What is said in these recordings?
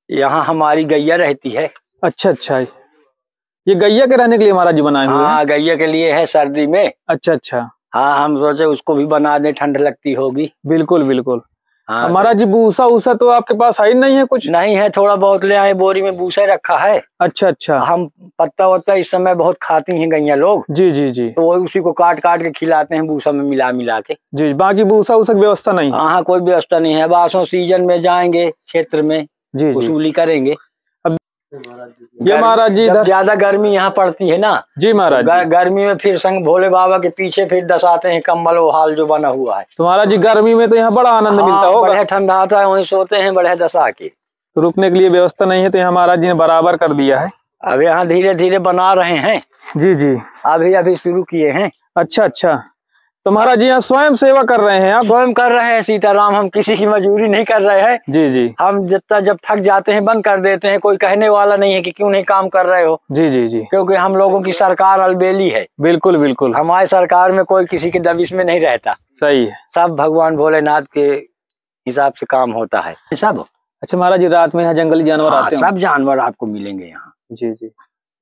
यहाँ हमारी गैया रहती है। अच्छा अच्छा, ये गैया के रहने के लिए महाराज जी बनाए हुए हैं? हाँ, गैया के लिए है सर्दी में। अच्छा अच्छा, हाँ, हम सोचे उसको भी बना दे, ठंड लगती होगी। बिल्कुल बिल्कुल। हाँ महाराज जी भूसा ऊसा तो आपके पास है ही नहीं है कुछ? नहीं है, थोड़ा बहुत ले आए, बोरी में भूसा रखा है। अच्छा अच्छा, हम पत्ता वत्ता इस समय बहुत खाती हैं गैया लोग। जी जी जी, तो वो उसी को काट काट के खिलाते हैं भूसा में मिला मिला के। जी, बाकी भूसा ऊसा की व्यवस्था नहीं है? हाँ, कोई व्यवस्था नहीं है। बासों सीजन में जाएंगे क्षेत्र में, जी जी। वसूली करेंगे। अब ये महाराज जी जब ज्यादा गर्मी यहाँ पड़ती है ना जी महाराज जी, गर्मी में फिर संग भोले बाबा के पीछे फिर दसाते हैं कम्बल वो हाल जो बना हुआ है। तो महाराज जी गर्मी में तो यहाँ बड़ा आनंद मिलता होगा? बढ़िया ठंडा आता है, वहीं सोते हैं बढ़िया दशा के। तो रुकने के लिए व्यवस्था नहीं है, तो यहाँ महाराज जी ने बराबर कर दिया है। अब यहाँ धीरे धीरे बना रहे हैं। जी जी, अभी अभी शुरू किए हैं। अच्छा अच्छा, तो महाराज जी यहाँ स्वयं सेवा कर रहे हैं आप? स्वयं कर रहे हैं सीताराम, हम किसी की मजबूरी नहीं कर रहे हैं। जी जी, हम जितना जब थक जाते हैं बंद कर देते हैं, कोई कहने वाला नहीं है कि क्यों नहीं काम कर रहे हो। जी जी जी, क्योंकि हम लोगों की सरकार अलबेली है। बिल्कुल बिल्कुल, हमारी सरकार में कोई किसी के दबिश में नहीं रहता। सही है, सब भगवान भोलेनाथ के हिसाब से काम होता है सब। अच्छा महाराज जी, रात में यहाँ जंगली जानवर आते हैं? सब जानवर आपको मिलेंगे यहाँ। जी जी,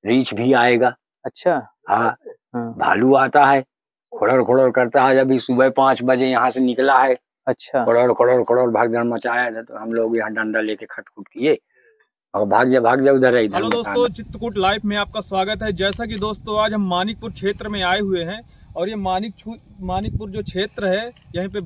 रीछ भी आएगा। अच्छा, हाँ, हाँ, भालू आता है, खुड़र खुड़र करता है। अभी सुबह 5 बजे यहाँ से निकला है, अच्छा, खुड़र खुड़र खुड़र भागदड़ मचाया था। तो हम लोग यहाँ डंडा लेके खटखुट किए और भाग जा उधर है। हेलो दोस्तों, चित्रकूट लाइव में आपका स्वागत है। जैसा कि दोस्तों आज हम मानिकपुर क्षेत्र में आए हुए हैं और ये मानिकपुर जो क्षेत्र है, यहीं पे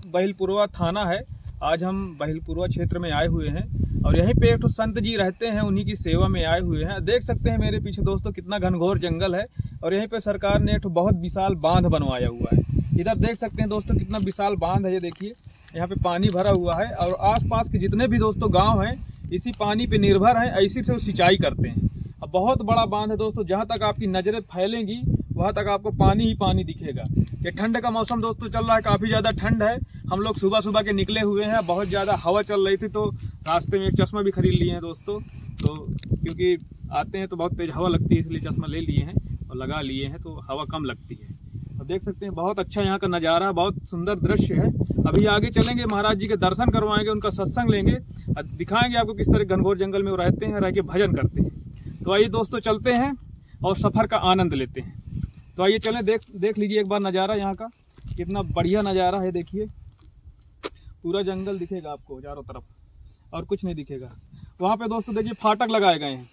बहिलपुरवा थाना है। आज हम बहिलपुरवा क्षेत्र में आए हुए हैं और यहीं पे एक संत जी रहते हैं, उन्हीं की सेवा में आए हुए हैं। देख सकते हैं मेरे पीछे दोस्तों कितना घनघोर जंगल है और यहीं पे सरकार ने एक बहुत विशाल बांध बनवाया हुआ है। इधर देख सकते हैं दोस्तों कितना विशाल बांध है, ये देखिए यहाँ पे पानी भरा हुआ है और आसपास के जितने भी दोस्तों गाँव हैं इसी पानी पे निर्भर हैं, इसी से वो सिंचाई करते हैं। अब बहुत बड़ा बांध है दोस्तों, जहाँ तक आपकी नज़रें फैलेंगी वहाँ तक आपको पानी ही पानी दिखेगा। ये ठंड का मौसम दोस्तों चल रहा है, काफ़ी ज़्यादा ठंड है। हम लोग सुबह सुबह के निकले हुए हैं, बहुत ज़्यादा हवा चल रही थी, तो रास्ते में एक चश्मा भी खरीद लिए हैं दोस्तों। तो क्योंकि आते हैं तो बहुत तेज़ हवा लगती है, इसलिए चश्मा ले लिए हैं और लगा लिए हैं, तो हवा कम लगती है। और देख सकते हैं बहुत अच्छा यहाँ का नज़ारा, बहुत सुंदर दृश्य है। अभी आगे चलेंगे, महाराज जी के दर्शन करवाएंगे, उनका सत्संग लेंगे और दिखाएंगे आपको किस तरह घनघोर जंगल में वो रहते हैं, रह के भजन करते हैं। तो आइए दोस्तों चलते हैं और सफ़र का आनंद लेते हैं। तो आइए चलें, देख लीजिए एक बार नज़ारा यहाँ का, कितना बढ़िया नज़ारा है। देखिए पूरा जंगल दिखेगा आपको चारों तरफ और कुछ नहीं दिखेगा। वहाँ पे दोस्तों देखिए फाटक लगाए गए हैं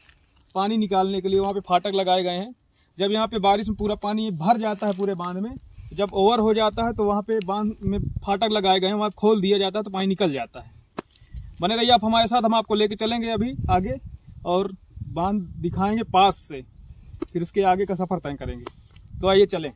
पानी निकालने के लिए, वहाँ पे फाटक लगाए गए हैं। जब यहाँ पे बारिश में पूरा पानी भर जाता है पूरे बांध में, जब ओवर हो जाता है तो वहाँ पे बांध में फाटक लगाए गए हैं, वहाँ खोल दिया जाता है तो पानी निकल जाता है। बने रहिए आप हमारे साथ, हम आपको लेके चलेंगे अभी आगे और बांध दिखाएंगे पास से, फिर उसके आगे का सफ़र तय करेंगे। तो आइए चलें।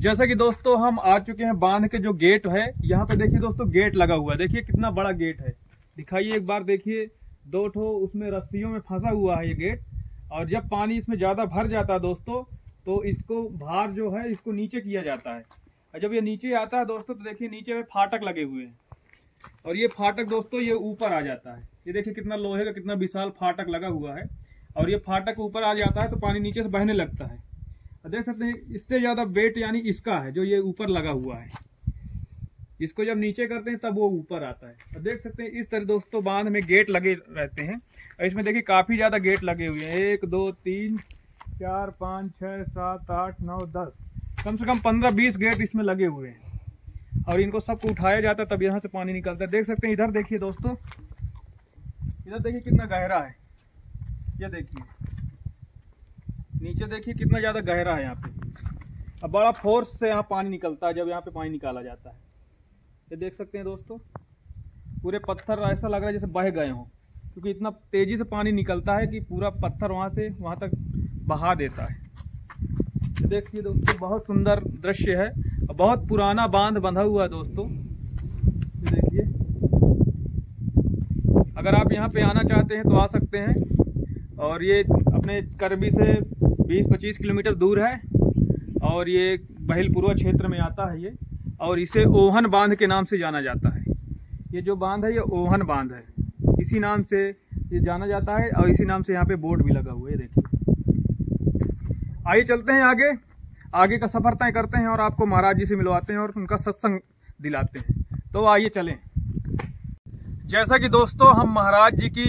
जैसा कि दोस्तों हम आ चुके हैं बांध के जो गेट है, यहाँ पे देखिए दोस्तों गेट लगा हुआ है। देखिए कितना बड़ा गेट है, दिखाइए एक बार। देखिए 2 ठो उसमें रस्सियों में फंसा हुआ है ये गेट। और जब पानी इसमें ज़्यादा भर जाता है दोस्तों, तो इसको भार जो है इसको नीचे किया जाता है। और जब ये नीचे आता है दोस्तों, तो देखिए नीचे में फाटक लगे हुए हैं और ये फाटक दोस्तों ये ऊपर आ जाता है। ये देखिए कितना लोहे का कितना विशाल फाटक लगा हुआ है और ये फाटक ऊपर आ जाता है तो पानी नीचे से बहने लगता है। देख सकते हैं इससे ज़्यादा वेट यानी इसका है जो ये ऊपर लगा हुआ है। इसको जब नीचे करते हैं तब वो ऊपर आता है। और देख सकते हैं इस तरह दोस्तों बांध में गेट लगे रहते हैं और इसमें देखिए काफ़ी ज़्यादा गेट लगे हुए हैं। 1 2 3 4 5 6 7 8 9 10, कम से कम 15-20 गेट इसमें लगे हुए हैं और इनको सबको उठाया जाता है तब यहाँ से पानी निकलता है। देख सकते हैं इधर देखिए दोस्तों इधर देखिए कितना गहरा है, ये देखिए नीचे देखिए कितना ज्यादा गहरा है यहाँ पे। अब बड़ा फोर्स से यहाँ पानी निकलता है जब यहाँ पे पानी निकाला जाता है। ये देख सकते हैं दोस्तों, पूरे पत्थर ऐसा लग रहा है जैसे बह गए हों, क्योंकि इतना तेजी से पानी निकलता है कि पूरा पत्थर वहाँ से वहाँ तक बहा देता है। ये देखिए दोस्तों, बहुत सुंदर दृश्य है। बहुत पुराना बांध बंधा हुआ है दोस्तों, ये देखिए। अगर आप यहाँ पे आना चाहते हैं तो आ सकते हैं। और ये अपने करबी से 20-25 किलोमीटर दूर है और ये बहिलपुरवा क्षेत्र में आता है ये। और इसे ओहन बांध के नाम से जाना जाता है। ये जो बांध है ये ओहन बांध है, इसी नाम से ये जाना जाता है और इसी नाम से यहाँ पे बोर्ड भी लगा हुआ है, ये देखिए। आइए चलते हैं आगे, आगे का सफर तय करते हैं और आपको महाराज जी से मिलवाते हैं और उनका सत्संग दिलाते हैं। तो आइए चलें। जैसा कि दोस्तों हम महाराज जी की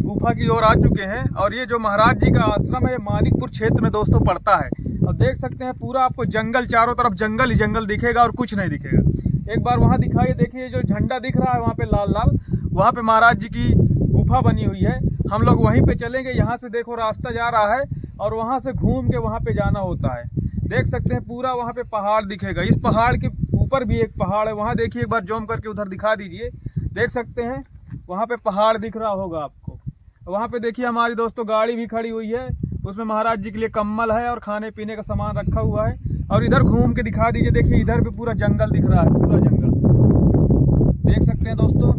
गुफा की ओर आ चुके हैं और ये जो महाराज जी का आश्रम है ये मानिकपुर क्षेत्र में दोस्तों पड़ता है। और देख सकते हैं पूरा आपको जंगल, चारों तरफ जंगल ही जंगल दिखेगा और कुछ नहीं दिखेगा। एक बार वहाँ दिखाइए, देखिए जो झंडा दिख रहा है वहाँ पे लाल लाल, वहाँ पे महाराज जी की गुफा बनी हुई है। हम लोग वहीं पे चलेंगे। यहाँ से देखो रास्ता जा रहा है और वहाँ से घूम के वहाँ पे जाना होता है। देख सकते हैं पूरा वहाँ पे पहाड़ दिखेगा। इस पहाड़ के ऊपर भी एक पहाड़ है, वहाँ देखिए, एक बार जूम करके उधर दिखा दीजिए। देख सकते हैं वहाँ पे पहाड़ दिख रहा होगा आपको। वहाँ पे देखिए हमारी दोस्तों गाड़ी भी खड़ी हुई है, उसमें महाराज जी के लिए कंबल है और खाने पीने का सामान रखा हुआ है। और इधर घूम के दिखा दीजिए, देखिए इधर भी पूरा जंगल दिख रहा है, पूरा जंगल देख सकते हैं दोस्तों।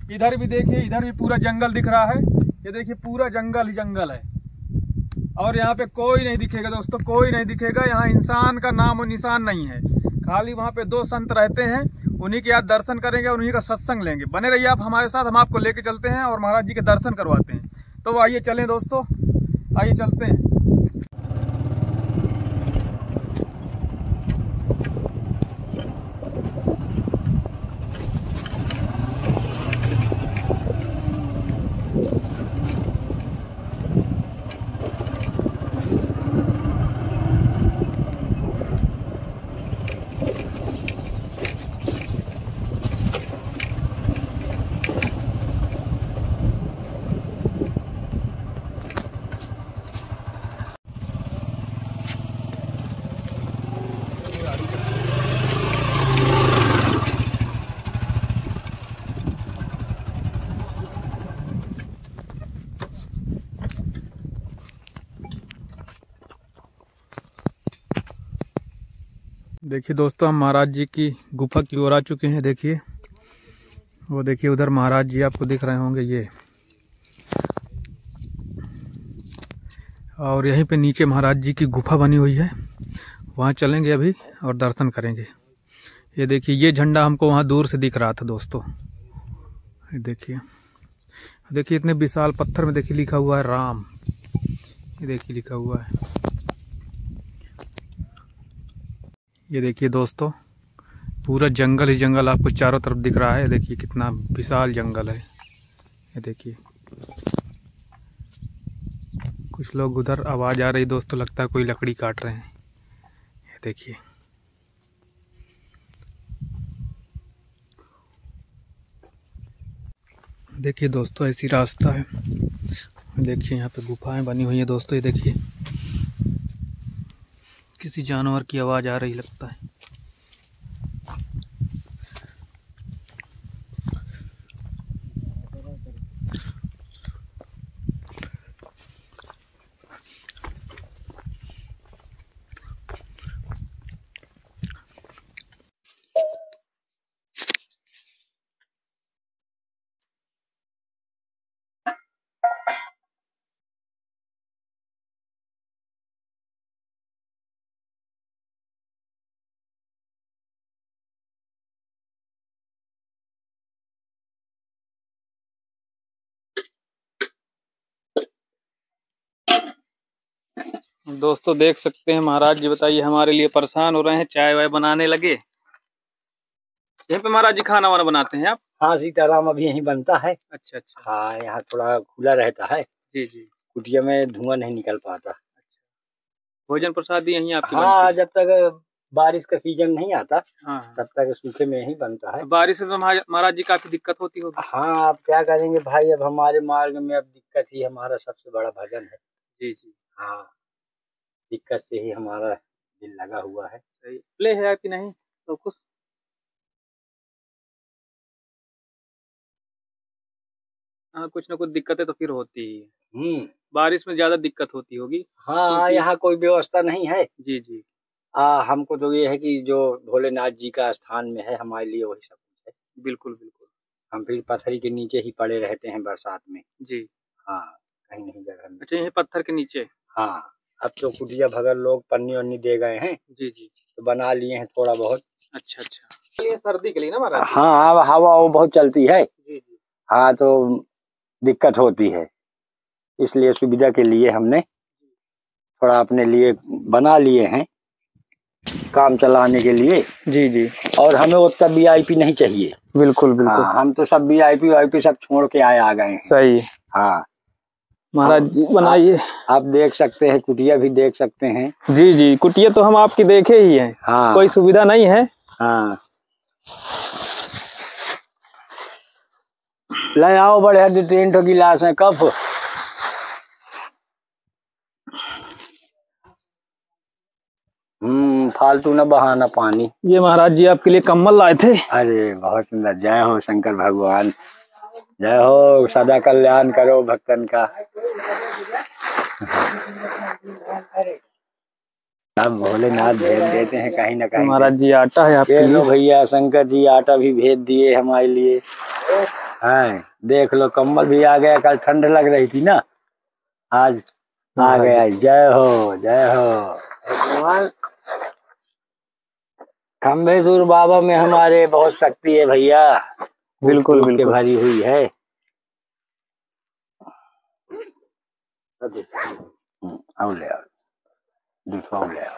इधर भी देखिए, इधर भी पूरा जंगल दिख रहा है। ये देखिए पूरा जंगल ही जंगल है और यहाँ पे कोई नहीं दिखेगा दोस्तों, कोई नहीं दिखेगा। यहाँ इंसान का नाम और निशान नहीं है। खाली वहाँ पे 2 संत रहते हैं, उन्हीं के यहाँ दर्शन करेंगे और उन्हीं का सत्संग लेंगे। बने रहिए आप हमारे साथ, हम आपको लेके चलते हैं और महाराज जी के दर्शन करवाते हैं। तो आइए चलें दोस्तों, आइए चलते हैं। देखिए दोस्तों, हम महाराज जी की गुफा की ओर आ चुके हैं। देखिए वो देखिए उधर महाराज जी आपको दिख रहे होंगे ये, और यहीं पे नीचे महाराज जी की गुफा बनी हुई है। वहाँ चलेंगे अभी और दर्शन करेंगे। ये देखिए ये झंडा हमको वहाँ दूर से दिख रहा था दोस्तों। ये देखिए, देखिए इतने विशाल पत्थर में देखिए लिखा हुआ है राम। ये देखिए लिखा हुआ है। ये देखिए दोस्तों पूरा जंगल ही जंगल आपको चारों तरफ दिख रहा है। देखिए कितना विशाल जंगल है। ये देखिए कुछ लोग उधर आवाज़ आ रही दोस्तों, लगता है कोई लकड़ी काट रहे हैं। ये देखिए देखिए दोस्तों ऐसी रास्ता है। देखिए यहाँ पे गुफाएं बनी हुई है दोस्तों। ये देखिए किसी जानवर की आवाज़ आ रही लगता है। दोस्तों देख सकते हैं महाराज जी, बताइए हमारे लिए परेशान हो रहे हैं, चाय वाय बनाने लगे। यहाँ पे महाराज जी खाना वाना बनाते हैं आप? हाँ, सीताराम अभी यहीं बनता है। अच्छा अच्छा। हाँ, यहाँ थोड़ा खुला रहता है। जी जी। कुटिया में धुआं नहीं निकल पाता। अच्छा, भोजन प्रसाद यहीं आपकी हाँ, बनती है? जब तक बारिश का सीजन नहीं आता हाँ तब तक सूखे में ही बनता है। बारिश में तो महाराज जी काफी दिक्कत होती होगी। हाँ अब क्या करेंगे भाई, अब हमारे मार्ग में अब दिक्कत ही हमारा सबसे बड़ा भजन है। जी जी हाँ दिक्कत से ही हमारा दिल लगा हुआ है। सही प्ले है कि नहीं तो कुछ हाँ कुछ ना कुछ दिक्कतें तो फिर होती ही है। बारिश में ज्यादा दिक्कत होती होगी। हाँ यहाँ कोई व्यवस्था नहीं है। जी जी हमको तो ये है कि जो भोलेनाथ जी का स्थान में है हमारे लिए वही सब कुछ है। बिल्कुल बिल्कुल हम फिर पथरी के नीचे ही पड़े रहते हैं बरसात में। जी हाँ कहीं नहीं जगह में। अच्छा यही पत्थर के नीचे। हाँ अब तो कुटिया भगत लोग पन्नी वन्नी दे गए हैं। जी जी तो बना लिए हैं थोड़ा बहुत। अच्छा अच्छा ये सर्दी के लिए ना महाराज। हाँ अब हवा वो बहुत चलती है। जी जी हाँ तो दिक्कत होती है, इसलिए सुविधा के लिए हमने थोड़ा अपने लिए बना लिए हैं काम चलाने के लिए। जी जी और हमें उतना VIP नहीं चाहिए। बिल्कुल बिल्कुल हाँ, हम तो सब VIP सब छोड़ के आ गए हैं। सही हाँ महाराज जी बनाइए। आप देख सकते हैं कुटिया भी देख सकते हैं। जी जी कुटिया तो हम आपकी देखे ही हैं। हाँ कोई सुविधा नहीं है। हाँ ले आओ बढ़िया 2-3 गिलास है कप। फालतू न बहाना पानी। ये महाराज जी आपके लिए कम्बल लाए थे। अरे बहुत सुंदर, जय हो शंकर भगवान, जय हो, सदा कल्याण करो भक्तन का। अब भोलेनाथ भेज देते हैं कहीं ना कहीं। महाराज जी आटा है आपके लिए। भैया शंकर जी आटा भी भेज दिए हमारे लिए। है देख लो कम्बल भी आ गया, कल ठंड लग रही थी ना, आज आ गया। जय हो जय हो। खम्बेश्वर बाबा में हमारे बहुत शक्ति है भैया। बिल्कुल बिल्कुल भरी हुई है। आओ ले आओ दूसरा ले आओ।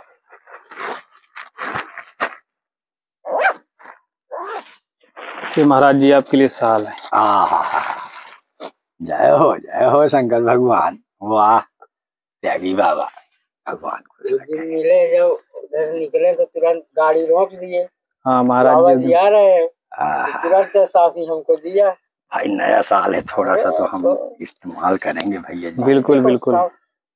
ये महाराज जी आपके लिए साल है। जय हो शंकर भगवान। वाह त्यागी बाबा भगवान को मिले, जब उधर निकले तो तुरंत गाड़ी रोक दिए। हाँ महाराज जी आ रहे हैं, तुरंत साफी हमको दिया। भाई नया साल है, थोड़ा सा तो हम इस्तेमाल करेंगे भैया जी। बिल्कुल बिल्कुल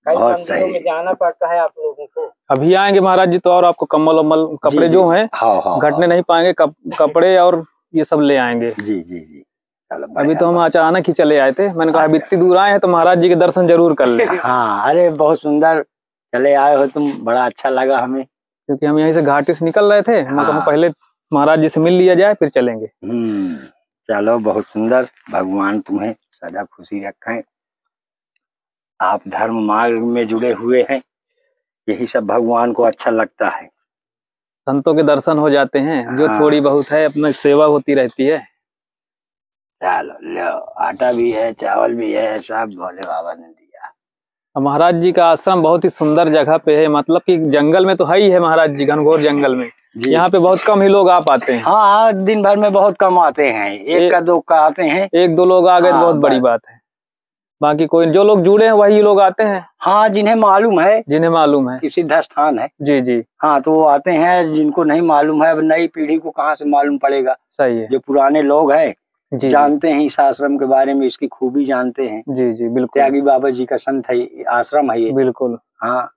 बहुत सही में जाना पड़ता है आप लोगों को। अभी आएंगे महाराज जी तो और आपको कम्बल वम्बल कपड़े जो हैं घटने नहीं पाएंगे। कपड़े और ये सब ले आएंगे। जी जी जी अभी तो हम अचानक ही चले आए थे, मैंने कहा अभी इतनी दूर आए हैं तो महाराज जी के दर्शन जरूर कर ले। हाँ अरे बहुत सुंदर चले आए हो तुम, बड़ा अच्छा लगा हमें, क्योंकि हम यहीं से घाटी से निकल रहे थे। मैं कहूँ पहले महाराज जी से मिल लिया जाए फिर चलेंगे। चलो बहुत सुंदर, भगवान तुम्हें सदा खुशी रखें। आप धर्म मार्ग में जुड़े हुए हैं, यही सब भगवान को अच्छा लगता है। संतों के दर्शन हो जाते हैं, जो थोड़ी बहुत है अपना सेवा होती रहती है। चलो लो आटा भी है, चावल भी है, सब भोले बाबा ने दिया। महाराज जी का आश्रम बहुत ही सुंदर जगह पे है, मतलब कि जंगल में तो है ही है महाराज जी, घनघोर जंगल में। यहाँ पे बहुत कम ही लोग आ पाते हैं। हाँ दिन भर में बहुत कम आते हैं, एक का दो का आते हैं। 1-2 लोग आ गए तो बहुत बड़ी बात है, बाकी कोई जो लोग जुड़े हैं वही लोग आते हैं। हाँ जिन्हें मालूम है कि सिद्ध स्थान है। जी जी हाँ तो वो आते हैं, जिनको नहीं मालूम है अब नई पीढ़ी को कहाँ से मालूम पड़ेगा। सही है, जो पुराने लोग हैं जानते हैं इस आश्रम के बारे में, इसकी खूबी जानते हैं। जी जी बिल्कुल, त्यागी बाबा जी का संत है, आश्रम है ये। बिल्कुल हाँ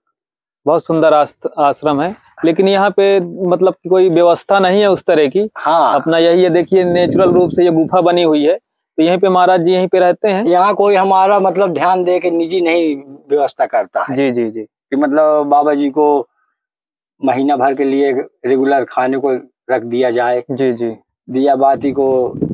बहुत सुंदर आश्रम है, लेकिन यहाँ पे मतलब कोई व्यवस्था नहीं है उस तरह की। हाँ अपना यही है, देखिए नेचुरल रूप से ये गुफा बनी हुई है, तो यहीं पे महाराज जी यहीं पे रहते हैं। यहाँ कोई हमारा मतलब ध्यान दे के निजी नहीं व्यवस्था करता है। जी जी जी कि मतलब बाबा जी को महीना भर के लिए रेगुलर खाने को रख दिया जाए। जी जी दिया बाती को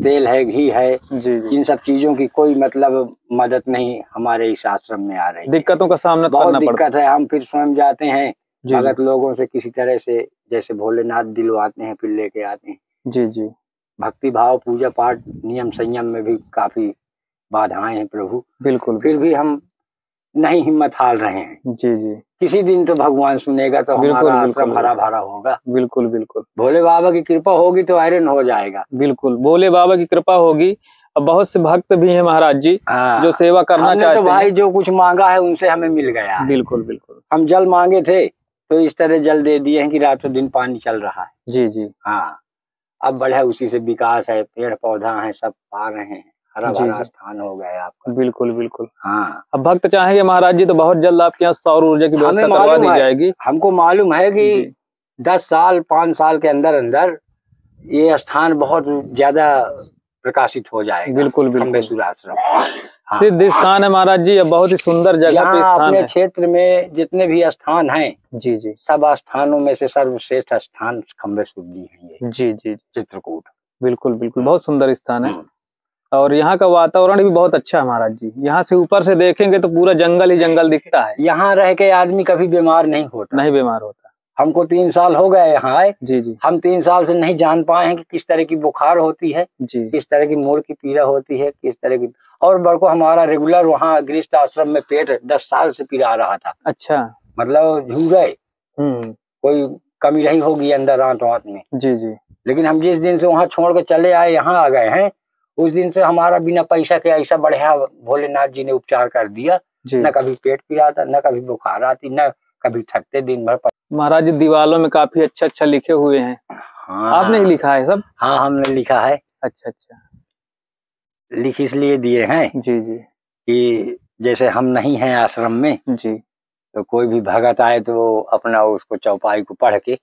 तेल है, घी है। जी जी इन सब चीजों की कोई मतलब मदद नहीं हमारे इस आश्रम में आ रही। दिक्कतों का सामना बहुत दिक्कत है। हम फिर स्वयं जाते हैं भगत लोगों से किसी तरह से, जैसे भोलेनाथ दिलवाते हैं फिर लेके आते हैं। जी जी भक्ति भाव पूजा पाठ नियम संयम में भी काफी बाधाएं हैं प्रभु। बिल्कुल फिर भी हम नहीं हिम्मत हार रहे हैं। जी जी किसी दिन तो भगवान सुनेगा तो हमारा आश्रम हरा भरा होगा। बिल्कुल बिल्कुल भोले बाबा की कृपा होगी तो आयरन हो जाएगा। बिल्कुल भोले बाबा की कृपा होगी। अब बहुत से भक्त भी हैं महाराज जी जो सेवा करना चाहते हैं। तो भाई जो कुछ मांगा है उनसे हमें मिल गया। बिल्कुल बिल्कुल हम जल मांगे थे तो इस तरह जल दे दिए हैं कि रातों दिन पानी चल रहा है। जी जी। हाँ, अब बढ़ा उसी से विकास है, पेड़ पौधा है, सब पा रहे हैं, हरा भरा स्थान हो गया आपका। बिल्कुल बिल्कुल। हाँ, अब भक्त चाहेंगे महाराज जी तो बहुत जल्द आपके यहाँ सौर ऊर्जा की व्यवस्था करवा दी जाएगी। हमको मालूम है कि 10 साल 5 साल के अंदर अंदर ये स्थान बहुत ज्यादा प्रकाशित हो जाएगा। बिल्कुल बिल्कुल। खम्बेश्वर आश्रम सिद्ध स्थान है महाराज जी, बहुत ही सुंदर जगह पे स्थान अपने क्षेत्र में जितने भी स्थान हैं, जी जी, सब स्थानों में से सर्वश्रेष्ठ स्थान खम्बेश्वर जी है ये। जी जी, चित्रकूट। बिल्कुल बिल्कुल, बहुत सुंदर स्थान है और यहाँ का वातावरण भी बहुत अच्छा है महाराज जी। यहाँ से ऊपर से देखेंगे तो पूरा जंगल ही जंगल दिखता है। यहाँ रह के आदमी कभी बीमार नहीं होता। नहीं बीमार होता। हमको 3 साल हो गए यहाँ आए। जी जी। हम 3 साल से नहीं जान पाए हैं कि किस तरह की बुखार होती है जी, किस तरह की मूड की पीड़ा होती है, किस तरह की। और बड़को हमारा रेगुलर वहाँ गृहस्थ आश्रम में पेट 10 साल से पीड़ा रहा था। अच्छा, मतलब झूरे कोई कमी नहीं होगी अंदर आंत में। जी जी। लेकिन हम जिस दिन से वहाँ छोड़ के चले आए, यहाँ आ गए हैं, उस दिन से हमारा बिना पैसा के ऐसा बढ़िया भोलेनाथ जी ने उपचार कर दिया। न कभी पेट पीड़ाता, न कभी बुखार आती, न कभी थकते दिन भर। महाराज जी दीवालों में काफी अच्छा अच्छा लिखे हुए हैं। हाँ, आपने ही लिखा है सब? हाँ, हमने लिखा है। अच्छा अच्छा, लिख इसलिए दिए हैं जी जी कि जैसे हम नहीं हैं आश्रम में जी, तो कोई भी भगत आए तो अपना उसको चौपाई को पढ़ के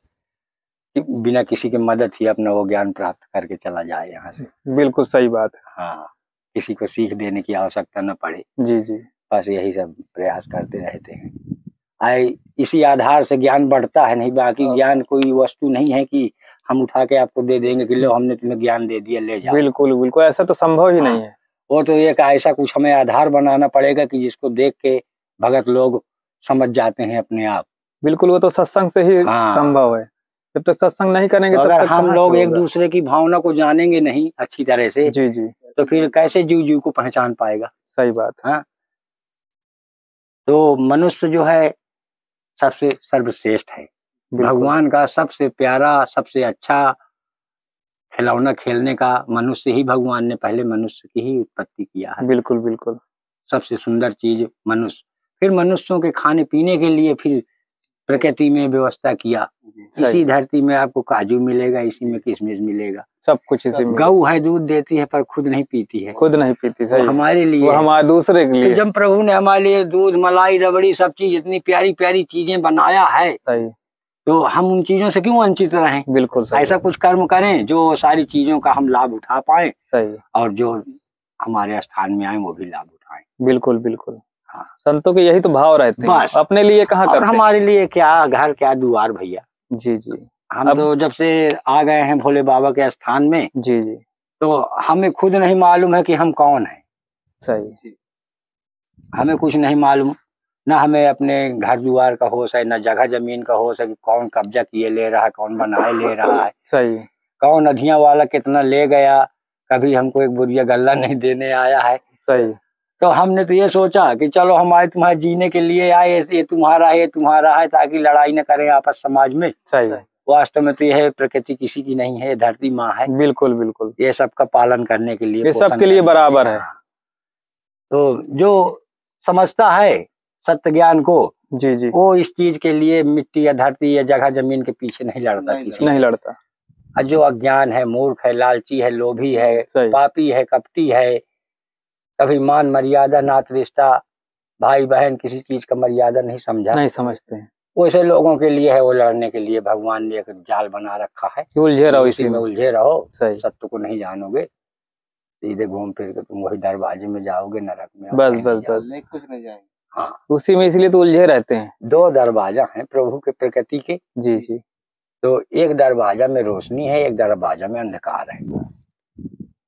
बिना किसी के मदद ही अपना वो ज्ञान प्राप्त करके चला जाए यहाँ से। बिल्कुल सही बात है। हाँ, किसी को सीख देने की आवश्यकता न पड़े। जी जी, बस यही सब प्रयास करते रहते हैं। इसी आधार से ज्ञान बढ़ता है, नहीं बाकी ज्ञान कोई वस्तु नहीं है कि हम उठा के आपको दे देंगे कि लो हमने तुम्हें ज्ञान दे दिया, ले जाओ। बिल्कुल बिल्कुल, ऐसा तो संभव ही नहीं है। वो तो एक ऐसा कुछ हमें आधार बनाना पड़ेगा कि जिसको देख के भगत लोग समझ जाते हैं अपने आप। बिल्कुल, वो तो सत्संग से ही संभव है। जब तक सत्संग नहीं करेंगे तो अगर हम लोग एक दूसरे की भावना को जानेंगे नहीं अच्छी तरह से जी जी, तो फिर कैसे जीव जीव को पहचान पाएगा। सही बात है। हाँ, तो मनुष्य जो है सबसे सर्वश्रेष्ठ है, भगवान का सबसे प्यारा सबसे अच्छा खिलौना खेलने का मनुष्य ही भगवान ने पहले मनुष्य की ही उत्पत्ति किया है। बिल्कुल बिल्कुल, सबसे सुंदर चीज मनुष्य। फिर मनुष्यों के खाने पीने के लिए फिर प्रकृति में व्यवस्था किया। इसी धरती में आपको काजू मिलेगा, इसी में किशमिश मिलेगा, सब कुछ इसी में। गऊ है दूध देती है पर खुद नहीं पीती है, खुद नहीं पीती। सही, हमारे लिए, वो हमारे दूसरे के लिए। जब प्रभु ने हमारे लिए दूध मलाई रबड़ी सब चीज इतनी प्यारी प्यारी चीजें बनाया है, सही, तो हम उन चीजों से क्यों वंचित रहें। बिल्कुल, ऐसा कुछ कर्म करें जो सारी चीजों का हम लाभ उठा पाए। सही, और जो हमारे स्थान में आए वो भी लाभ उठाएं। बिल्कुल बिल्कुल। हाँ, संतों के यही तो भाव रहते हैं। अपने लिए कहाँ करते हैं, हमारे लिए क्या घर क्या द्वार भैया। जी जी, हम तो जब से आ गए हैं भोले बाबा के स्थान में जी जी, तो हमें खुद नहीं मालूम है कि हम कौन हैं। सही, हमें कुछ नहीं मालूम, न हमें अपने घर द्वार का होश है, न जगह जमीन का होश है कि कौन कब्जा किए ले रहा है, कौन बनाए ले रहा है। सही, कौन अधिया वाला कितना ले गया, कभी हमको एक बुरिया गल्ला नहीं देने आया है। सही, तो हमने तो ये सोचा कि चलो हमारे तुम्हारे जीने के लिए आए, ये तुम्हारा है, ये तुम्हारा है, ताकि लड़ाई न करें आपस समाज में। सही, वास्तव में तो यह प्रकृति किसी की नहीं है, धरती माँ है। बिल्कुल बिल्कुल, ये सबका पालन करने के लिए, ये सबके लिए बराबर है। तो जो समझता है सत्य ज्ञान को जी जी, वो इस चीज के लिए मिट्टी या धरती या जगह जमीन के पीछे नहीं लड़ता, किसी नहीं लड़ता। और जो अज्ञान है, मूर्ख है, लालची है, लोभी है, पापी है, कपटी है, कभी मान मर्यादा नात रिश्ता, भाई बहन किसी चीज का मर्यादा नहीं समझा, नहीं समझते हैं, वैसे लोगों के लिए है वो लड़ने के लिए भगवान ने एक जाल बना रखा है। उलझे रहो, इसी में उलझे रहो, सत्य को नहीं जानोगे, सीधे घूम फिर के तुम वही दरवाजे में जाओगे नरक में। बस बस बस, नहीं कुछ नहीं जाएंगे। हाँ, उसी में इसलिए तो उलझे रहते हैं। 2 दरवाजा हैं प्रभु के प्रकृति के जी जी, तो एक दरवाजा में रोशनी है, एक दरवाजा में अंधकार है।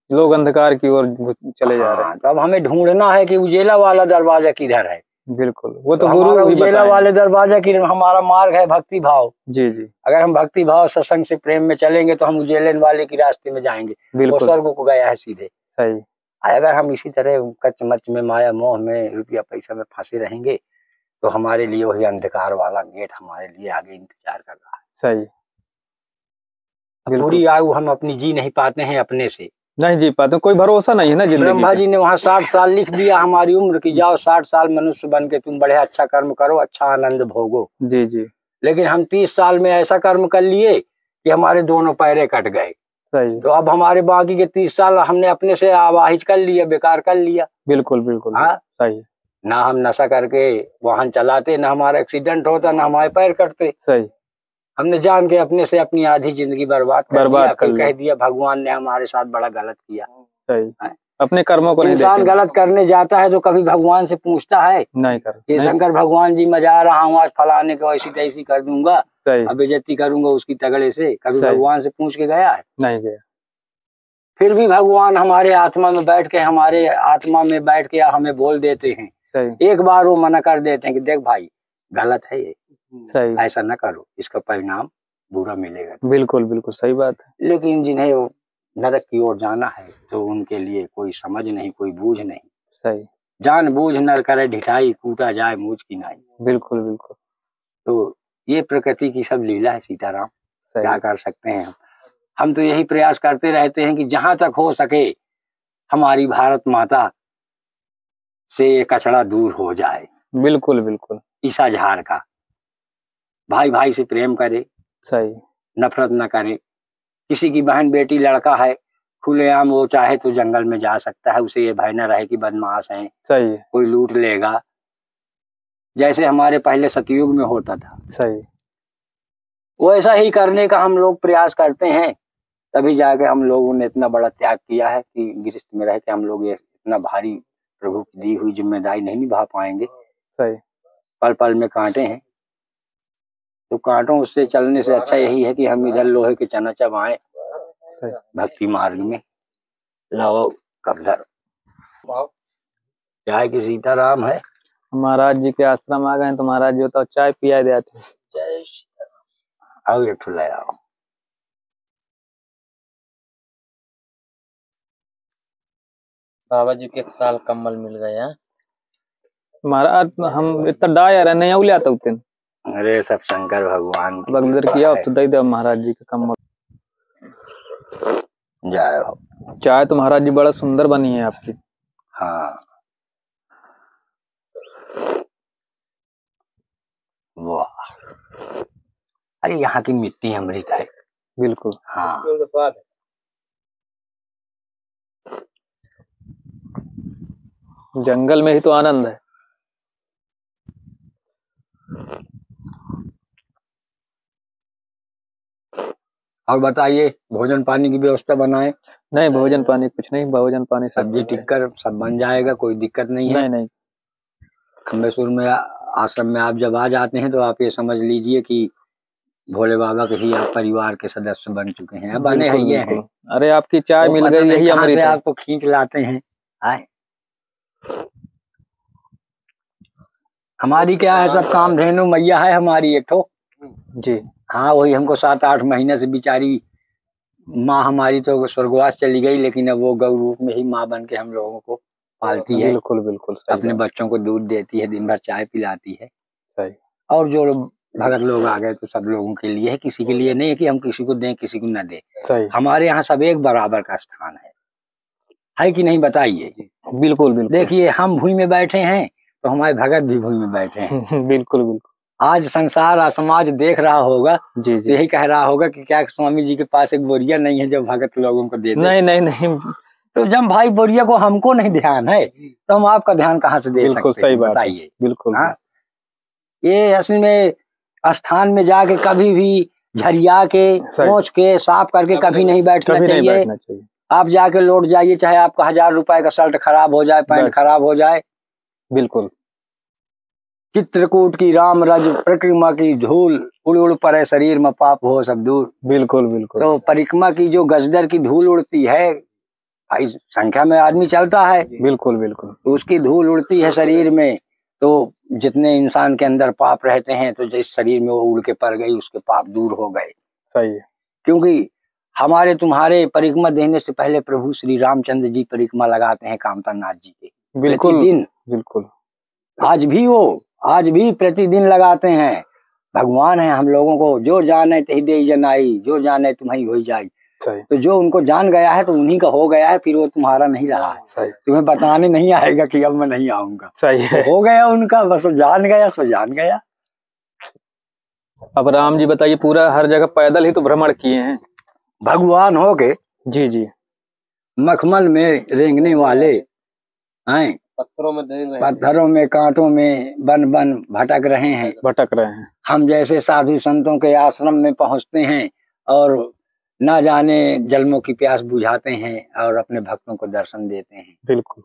लोग अंधकार की ओर चले जा रहे हैं। तो अब हमें ढूंढना है कि उजेला वाला दरवाजा किधर है। बिल्कुल, वो तो गुरु उजेला वाले दरवाजा की हमारा मार्ग है भक्ति भाव जी जी। अगर हम भक्ति भाव सत्संग से प्रेम में चलेंगे तो हम उजेले वाले की रास्ते में जाएंगे। बिल्कुल, वो स्वर्ग को गया है सीधे। सही, अगर हम इसी तरह कच्च मच्च में माया मोह में रुपया पैसा में फंसे रहेंगे तो हमारे लिए वही अंधकार वाला गेट हमारे लिए आगे इंतजार कर रहा है। सही, पूरी आयु हम अपनी जी नहीं पाते हैं, अपने से नहीं जी पाते, कोई भरोसा नहीं है ना जिंदगी। ब्रह्मा जी ने वहाँ 60 साल लिख दिया हमारी उम्र की, जाओ 60 साल मनुष्य बन के तुम बड़े अच्छा कर्म करो, अच्छा आनंद भोगो जी जी। लेकिन हम 30 साल में ऐसा कर्म कर लिए कि हमारे दोनों पैरे कट गए। सही। तो अब हमारे बाकी के 30 साल हमने अपने से आवाहित कर लिया, बेकार कर लिया। बिल्कुल बिल्कुल। हाँ सही। ना हम नशा करके वाहन चलाते, ना हमारा एक्सीडेंट होता, ना हमारे पैर कटते। सही। हमने जान के अपने से अपनी आधी जिंदगी बर्बाद कर दिया। कह दिया भगवान ने हमारे साथ बड़ा गलत किया। सही। अपने कर्मों को इंसान गलत करने जाता है तो कभी भगवान से पूछता है नहीं कर कि शंकर भगवान जी मैं जा रहा हूँ आज फलाने को ऐसी तैसी कर दूंगा, अब बेइज्जती करूंगा उसकी तगड़े से, कभी भगवान से पूछ के गया है? नहीं गया। फिर भी भगवान हमारे आत्मा में बैठ के हमें बोल देते हैं। सही। एक बार वो मना कर देते हैं कि देख भाई गलत है ये, सही, ऐसा न करो, इसका परिणाम बुरा मिलेगा। बिल्कुल बिल्कुल सही बात है। लेकिन जिन्हें नरक की ओर जाना है तो उनके लिए कोई समझ नहीं, कोई बूझ नहीं। सही। जान बूझ नर करे ढिठाई, कूटा जाए मूझ की नाई। बिल्कुल बिल्कुल। तो ये प्रकृति की सब लीला है सीताराम, क्या कर सकते हैं हम तो यही प्रयास करते रहते हैं कि जहां तक हो सके हमारी भारत माता से ये कचरा दूर हो जाए। बिल्कुल बिल्कुल। ईसा झार का भाई भाई से प्रेम करे, सही, नफरत न करे। किसी की बहन बेटी लड़का है, खुलेआम वो चाहे तो जंगल में जा सकता है, उसे ये भय न रहे कि बदमाश हैं, सही, कोई लूट लेगा, जैसे हमारे पहले सतयुग में होता था। सही। वैसा ही करने का हम लोग प्रयास करते हैं, तभी जाके हम लोगों ने इतना बड़ा त्याग किया है कि गृहस्थ में रहते हम लोग ये इतना भारी प्रभु की दी हुई जिम्मेदारी नहीं निभा पाएंगे। सही। पल पल में कांटे हैं, तो कांटों उससे चलने से अच्छा यही है कि हम इधर लोहे के चना चबाएं भक्ति मार्ग में। लो कबधर चाय की सीताराम है। महाराज जी के आश्रम आ गए तो महाराज जी तो चाय पिया देते। जय सीताराम। आओ एक ले आओ। बाबा जी के 1 साल कम्बल मिल गया महाराज। हम इतना डायर नहीं उलिया तो उतन। अरे सब शंकर भगवान की बगदर किया तो दे दे महाराज जी के कम्बल। जय हो। चाय तो महाराज जी बड़ा सुंदर बनी है आपकी। हाँ वाह, अरे यहाँ की मिट्टी अमृत है। बिल्कुल। हाँ जंगल में ही तो आनंद है। और बताइए भोजन पानी की व्यवस्था बनाए? नहीं भोजन पानी कुछ नहीं, भोजन पानी सब्जी टिक्कर सब बन जाएगा, कोई दिक्कत नहीं है। नहीं। खम्बेश्वर में आश्रम में आप जब आ जाते हैं तो आप ये समझ लीजिए कि भोले बाबा के ही आप परिवार के सदस्य बन चुके हैं, बने हैं। अरे आपकी चाय मिल गई, यही अमृत है। आपको खींच लाते हैं। आए हमारी क्या है, सब काम धेनु मैया है हमारी एक ठो जी। हाँ वही हमको 7-8 महीने से बिचारी माँ हमारी तो स्वर्गवास चली गई, लेकिन अब वो गौ रूप में ही माँ बन के हम लोगों को पालती है। बिल्कुल बिल्कुल। अपने बच्चों को दूध देती है, दिन भर चाय पिलाती है। सही। और जो भगत लोग आ गए तो सब लोगों के लिए है, किसी के लिए नहीं है कि हम किसी को दें किसी को न दें। सही। हमारे यहाँ सब एक बराबर का स्थान है कि नहीं बताइए? बिल्कुल बिल्कुल। देखिए हम भूमि में बैठे हैं तो हमारे भगत भी भूमि में बैठे हैं। बिल्कुल बिल्कुल। आज संसार समाज देख रहा होगा जी जी, यही कह रहा होगा कि क्या स्वामी जी के पास एक बोरिया नहीं है जब भगत लोगों को दे दे। नहीं। तो जब भाई बोरिया को हमको नहीं ध्यान है तो हम आपका ध्यान कहाँ से दे सकते हैं? सही बात बताइए। बिल्कुल। हाँ ये असल में स्थान में जाके कभी भी झरिया के पोंछ के साफ करके कभी नहीं बैठना चाहिए। आप जाके लौट जाइए, चाहे आपका 1000 रुपए का शर्ट खराब हो जाए, पैंट खराब हो जाए। बिल्कुल। चित्रकूट की राम रज परिक्रमा की धूल उड़ उड़ पड़े शरीर में पाप हो सब दूर। बिल्कुल बिल्कुल। तो परिक्रमा की जो गजदर की धूल उड़ती है, भाई संख्या में आदमी चलता है। बिल्कुल बिल्कुल। तो उसकी धूल उड़ती है शरीर में, तो जितने इंसान के अंदर पाप रहते हैं तो जिस शरीर में वो उड़ के पड़ गई उसके पाप दूर हो गए। सही है। क्योंकि हमारे तुम्हारे परिक्रमा देने से पहले प्रभु श्री रामचंद्र जी परिक्रमा लगाते हैं कामतानाथ जी के। बिल्कुल प्रतिदिन। बिल्कुल। आज भी प्रतिदिन लगाते हैं। भगवान है हम लोगों को जो जाने तही दे जनाई, जो जाने तुम्हें हो जाए। तो जो उनको जान गया है तो उन्हीं का हो गया है, फिर वो तुम्हारा नहीं रहा है। तुम्हें बताने नहीं आएगा कि अब मैं नहीं आऊंगा। सही है। तो हो गया उनका, बस जान गया सो जान गया। अब राम जी बताइए, पूरा हर जगह पैदल ही तो भ्रमण किए हैं भगवान हो के। जी जी। मखमल में रेंगने वाले हैं, पत्थरों में कांटों में बन बन भटक रहे हैं। हम जैसे साधु संतों के आश्रम में पहुंचते हैं और ना जाने जन्मों की प्यास बुझाते हैं और अपने भक्तों को दर्शन देते हैं। बिल्कुल।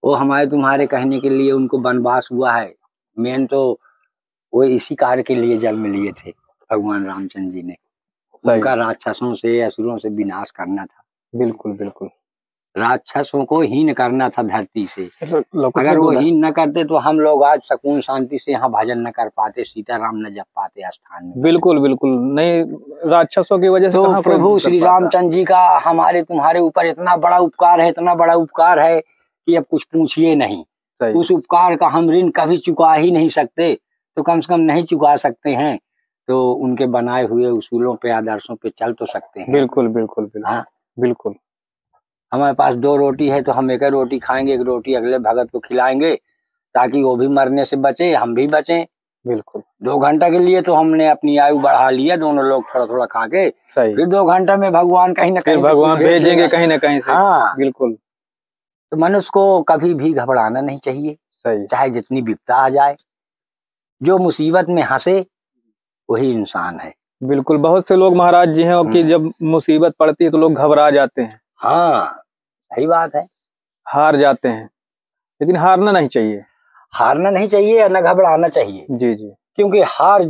वो हमारे तुम्हारे कहने के लिए उनको वनवास हुआ है। मेन तो वो इसी कार्य के लिए जन्म लिए थे भगवान रामचंद्र जी ने। उनका राक्षसों से असुरों से विनाश करना था। बिल्कुल बिल्कुल। राक्षसों को हीन करना था धरती से। अगर वो हीन न करते तो हम लोग आज सुकून शांति से यहाँ भजन न कर पाते, सीताराम न जप पाते स्थान में। बिल्कुल बिल्कुल नहीं, राक्षसों की वजह से तो प्रभु श्री रामचंद्र जी का हमारे तुम्हारे ऊपर इतना बड़ा उपकार है, इतना बड़ा उपकार है कि अब कुछ पूछिए नहीं। उस उपकार का हम ऋण कभी चुका ही नहीं सकते, तो कम से कम नहीं चुका सकते हैं तो उनके बनाए हुए उसूलों पे आदर्शों पे चल तो सकते हैं। बिल्कुल बिल्कुल बिल्कुल। बिल्कुल। हमारे पास 2 रोटी है तो हम 1 रोटी खाएंगे, 1 रोटी अगले भगत को खिलाएंगे ताकि वो भी मरने से बचे, हम भी बचें। बिल्कुल। 2 घंटा के लिए तो हमने अपनी आयु बढ़ा लिया, दोनों लोग थोड़ा थोड़ा खा के। फिर 2 घंटा में भगवान कहीं न कहीं भगवान भेजेंगे कहीं न कहीं से। हाँ बिल्कुल। तो मनुष्य को कभी भी घबराना नहीं चाहिए। चाहे जितनी विपदा आ जाए, जो मुसीबत में हंसे वही इंसान है। बिल्कुल। बहुत से लोग महाराज जी हैं कि जब मुसीबत पड़ती है तो लोग घबरा जाते हैं। हाँ सही बात है, हार जाते हैं, लेकिन हारना नहीं चाहिए। हारना नहीं चाहिए और न घबराना चाहिए। जी जी। क्योंकि हार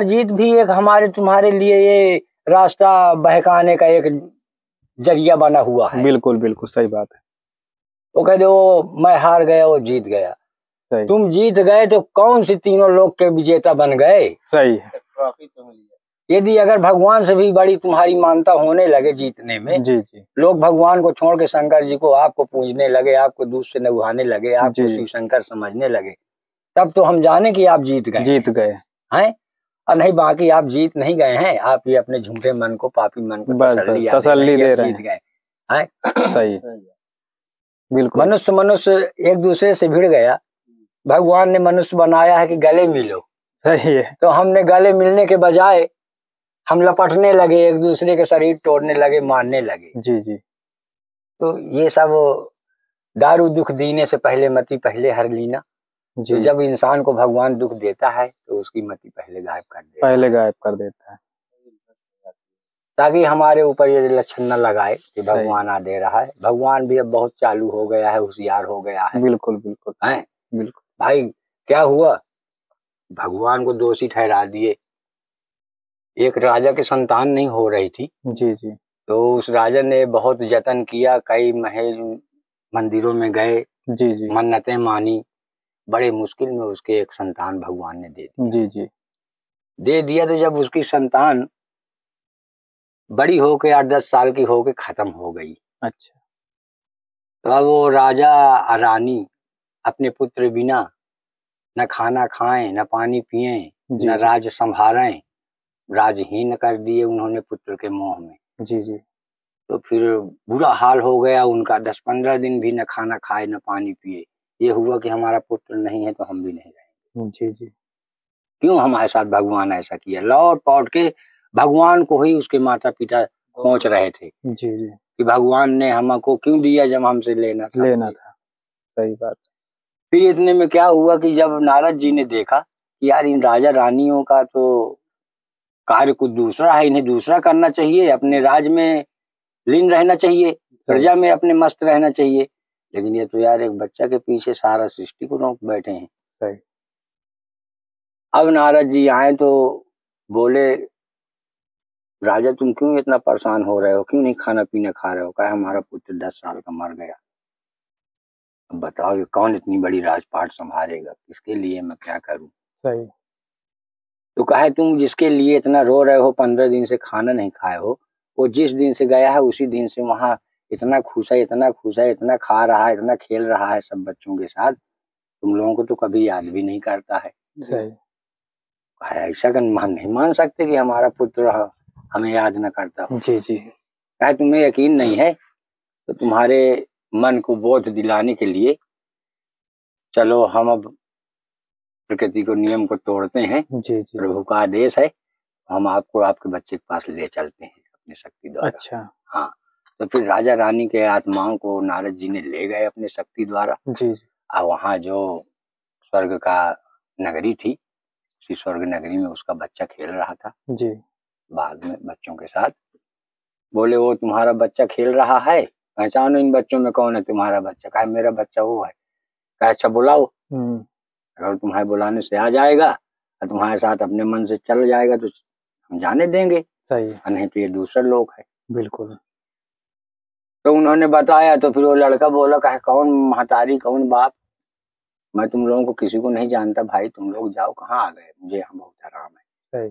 जीत भी एक हमारे तुम्हारे लिए ये रास्ता बहकाने का एक जरिया बना हुआ है। बिल्कुल बिल्कुल सही बात है। वो कहते वो मैं हार गया वो जीत गया। तुम जीत गए तो कौन सी तीनों लोग के विजेता बन गए। सही है। यदि अगर भगवान से भी बड़ी तुम्हारी मानता होने लगे जीतने में, जी जी। लोग भगवान को छोड़ के शंकर जी को आपको पूजने लगे, आपको दूध से नगवाने लगे, आपको शिव शंकर समझने लगे, तब तो हम जाने कि आप जीत गए हैं। और नहीं, बाकी आप जीत नहीं गए हैं, आप ये अपने झूठे मन को, पापी मन को तसल्ली दे रहे हैं, जीत गए हैं। सही। बिल्कुल। मनुष्य एक दूसरे से भिड़ गया। भगवान ने मनुष्य बनाया है कि गले मिलो। सही है। तो हमने गले मिलने के बजाय हम लपटने लगे, एक दूसरे के शरीर तोड़ने लगे, मारने लगे। जी जी। तो ये सब दारू दुख देने से पहले मति पहले हर लीना। तो जब इंसान को भगवान दुख देता है तो उसकी मति पहले गायब कर देता है, ताकि हमारे ऊपर ये लक्षण न लगाए कि भगवान आ दे रहा है। भगवान भी अब बहुत चालू हो गया है, होशियार हो गया है। बिल्कुल बिल्कुल है। बिल्कुल भाई क्या हुआ, भगवान को दोषी ठहरा दिए। एक राजा की संतान नहीं हो रही थी। जी जी। तो उस राजा ने बहुत यत्न किया, कई महल मंदिरों में गए, जी जी, मन्नतें मानी, बड़े मुश्किल में उसके एक संतान भगवान ने दे दिया। जी जी। दे दिया तो जब उसकी संतान बड़ी होके 8-10 साल की होके खत्म हो गई। अच्छा। तो अब वो राजा रानी अपने पुत्र बिना न खाना खाएं, न पानी पिएं, न राज संभालें, राजहीन कर दिए उन्होंने पुत्र के मोह में। जी जी। तो फिर बुरा हाल हो गया उनका, 10-15 दिन भी न खाना खाए न पानी पिए। ये हुआ कि हमारा पुत्र नहीं है तो हम भी नहीं रहेंगे। जी जी। क्यों हमारे साथ भगवान ऐसा किया। लौट पौट के भगवान को ही उसके माता पिता पहुंच रहे थे। जी जी। कि भगवान ने हमको क्यों दिया जब हमसे लेना था। सही बात। फिर इतने में क्या हुआ कि जब नारद जी ने देखा कि यार इन राजा रानियों का तो कार्य कुछ दूसरा है, इन्हें दूसरा करना चाहिए, अपने राज में लीन रहना चाहिए, प्रजा में अपने मस्त रहना चाहिए, लेकिन ये तो यार एक बच्चा के पीछे सारा सृष्टि को रोक बैठे हैं। सही। अब नारद जी आए तो बोले, राजा तुम क्यों इतना परेशान हो रहे हो, क्यों नहीं खाना पीना खा रहे हो। कहा हमारा पुत्र 10 साल का मर गया, अब बताओ ये कौन इतनी बड़ी राजपाट संभालेगा, किसके लिए मैं क्या करूं। सही। तो कहा तुम जिसके लिए इतना रो रहे हो, 15 दिन से खाना नहीं खाए हो, वो जिस दिन से गया है उसी दिन से वहां इतना खुश है, इतना खुश है, इतना खा रहा है, इतना खेल रहा है सब बच्चों के साथ, तुम लोगों को तो कभी याद भी नहीं करता है। सही। ऐसा नहीं मान सकते कि हमारा पुत्र हमें याद न करता हो। जी जी। क्या तुम्हें यकीन नहीं है तो तुम्हारे मन को बोध दिलाने के लिए चलो हम अब प्रकृति को नियम को तोड़ते हैं, जी जी, प्रभु का आदेश है, हम आपको आपके बच्चे के पास ले चलते हैं अपनी शक्ति द्वारा। अच्छा, हाँ, तो फिर राजा रानी के आत्माओं को नारद जी ने ले गए अपने शक्ति द्वारा। जी जी, और वहाँ जो स्वर्ग का नगरी थी, उसी स्वर्ग नगरी में उसका बच्चा खेल रहा था। जी, बाद में बच्चों के साथ बोले, वो तुम्हारा बच्चा खेल रहा है, पहचानो इन बच्चों में कौन है तुम्हारा बच्चा। कहा मेरा बच्चा वो है। कहा अच्छा बुलाओ। अगर तुम्हारे बुलाने से आ जाएगा और तुम्हारे साथ अपने मन से चल जाएगा तो हम जाने देंगे, सही है, नहीं तो ये दूसरा लोग है। बिल्कुल। तो उन्होंने बताया, तो फिर वो लड़का बोला, कहे कौन महतारी कौन बाप, मैं तुम लोगों को किसी को नहीं जानता भाई, तुम लोग जाओ, कहाँ आ गए, मुझे यहाँ बहुत आराम है। सही।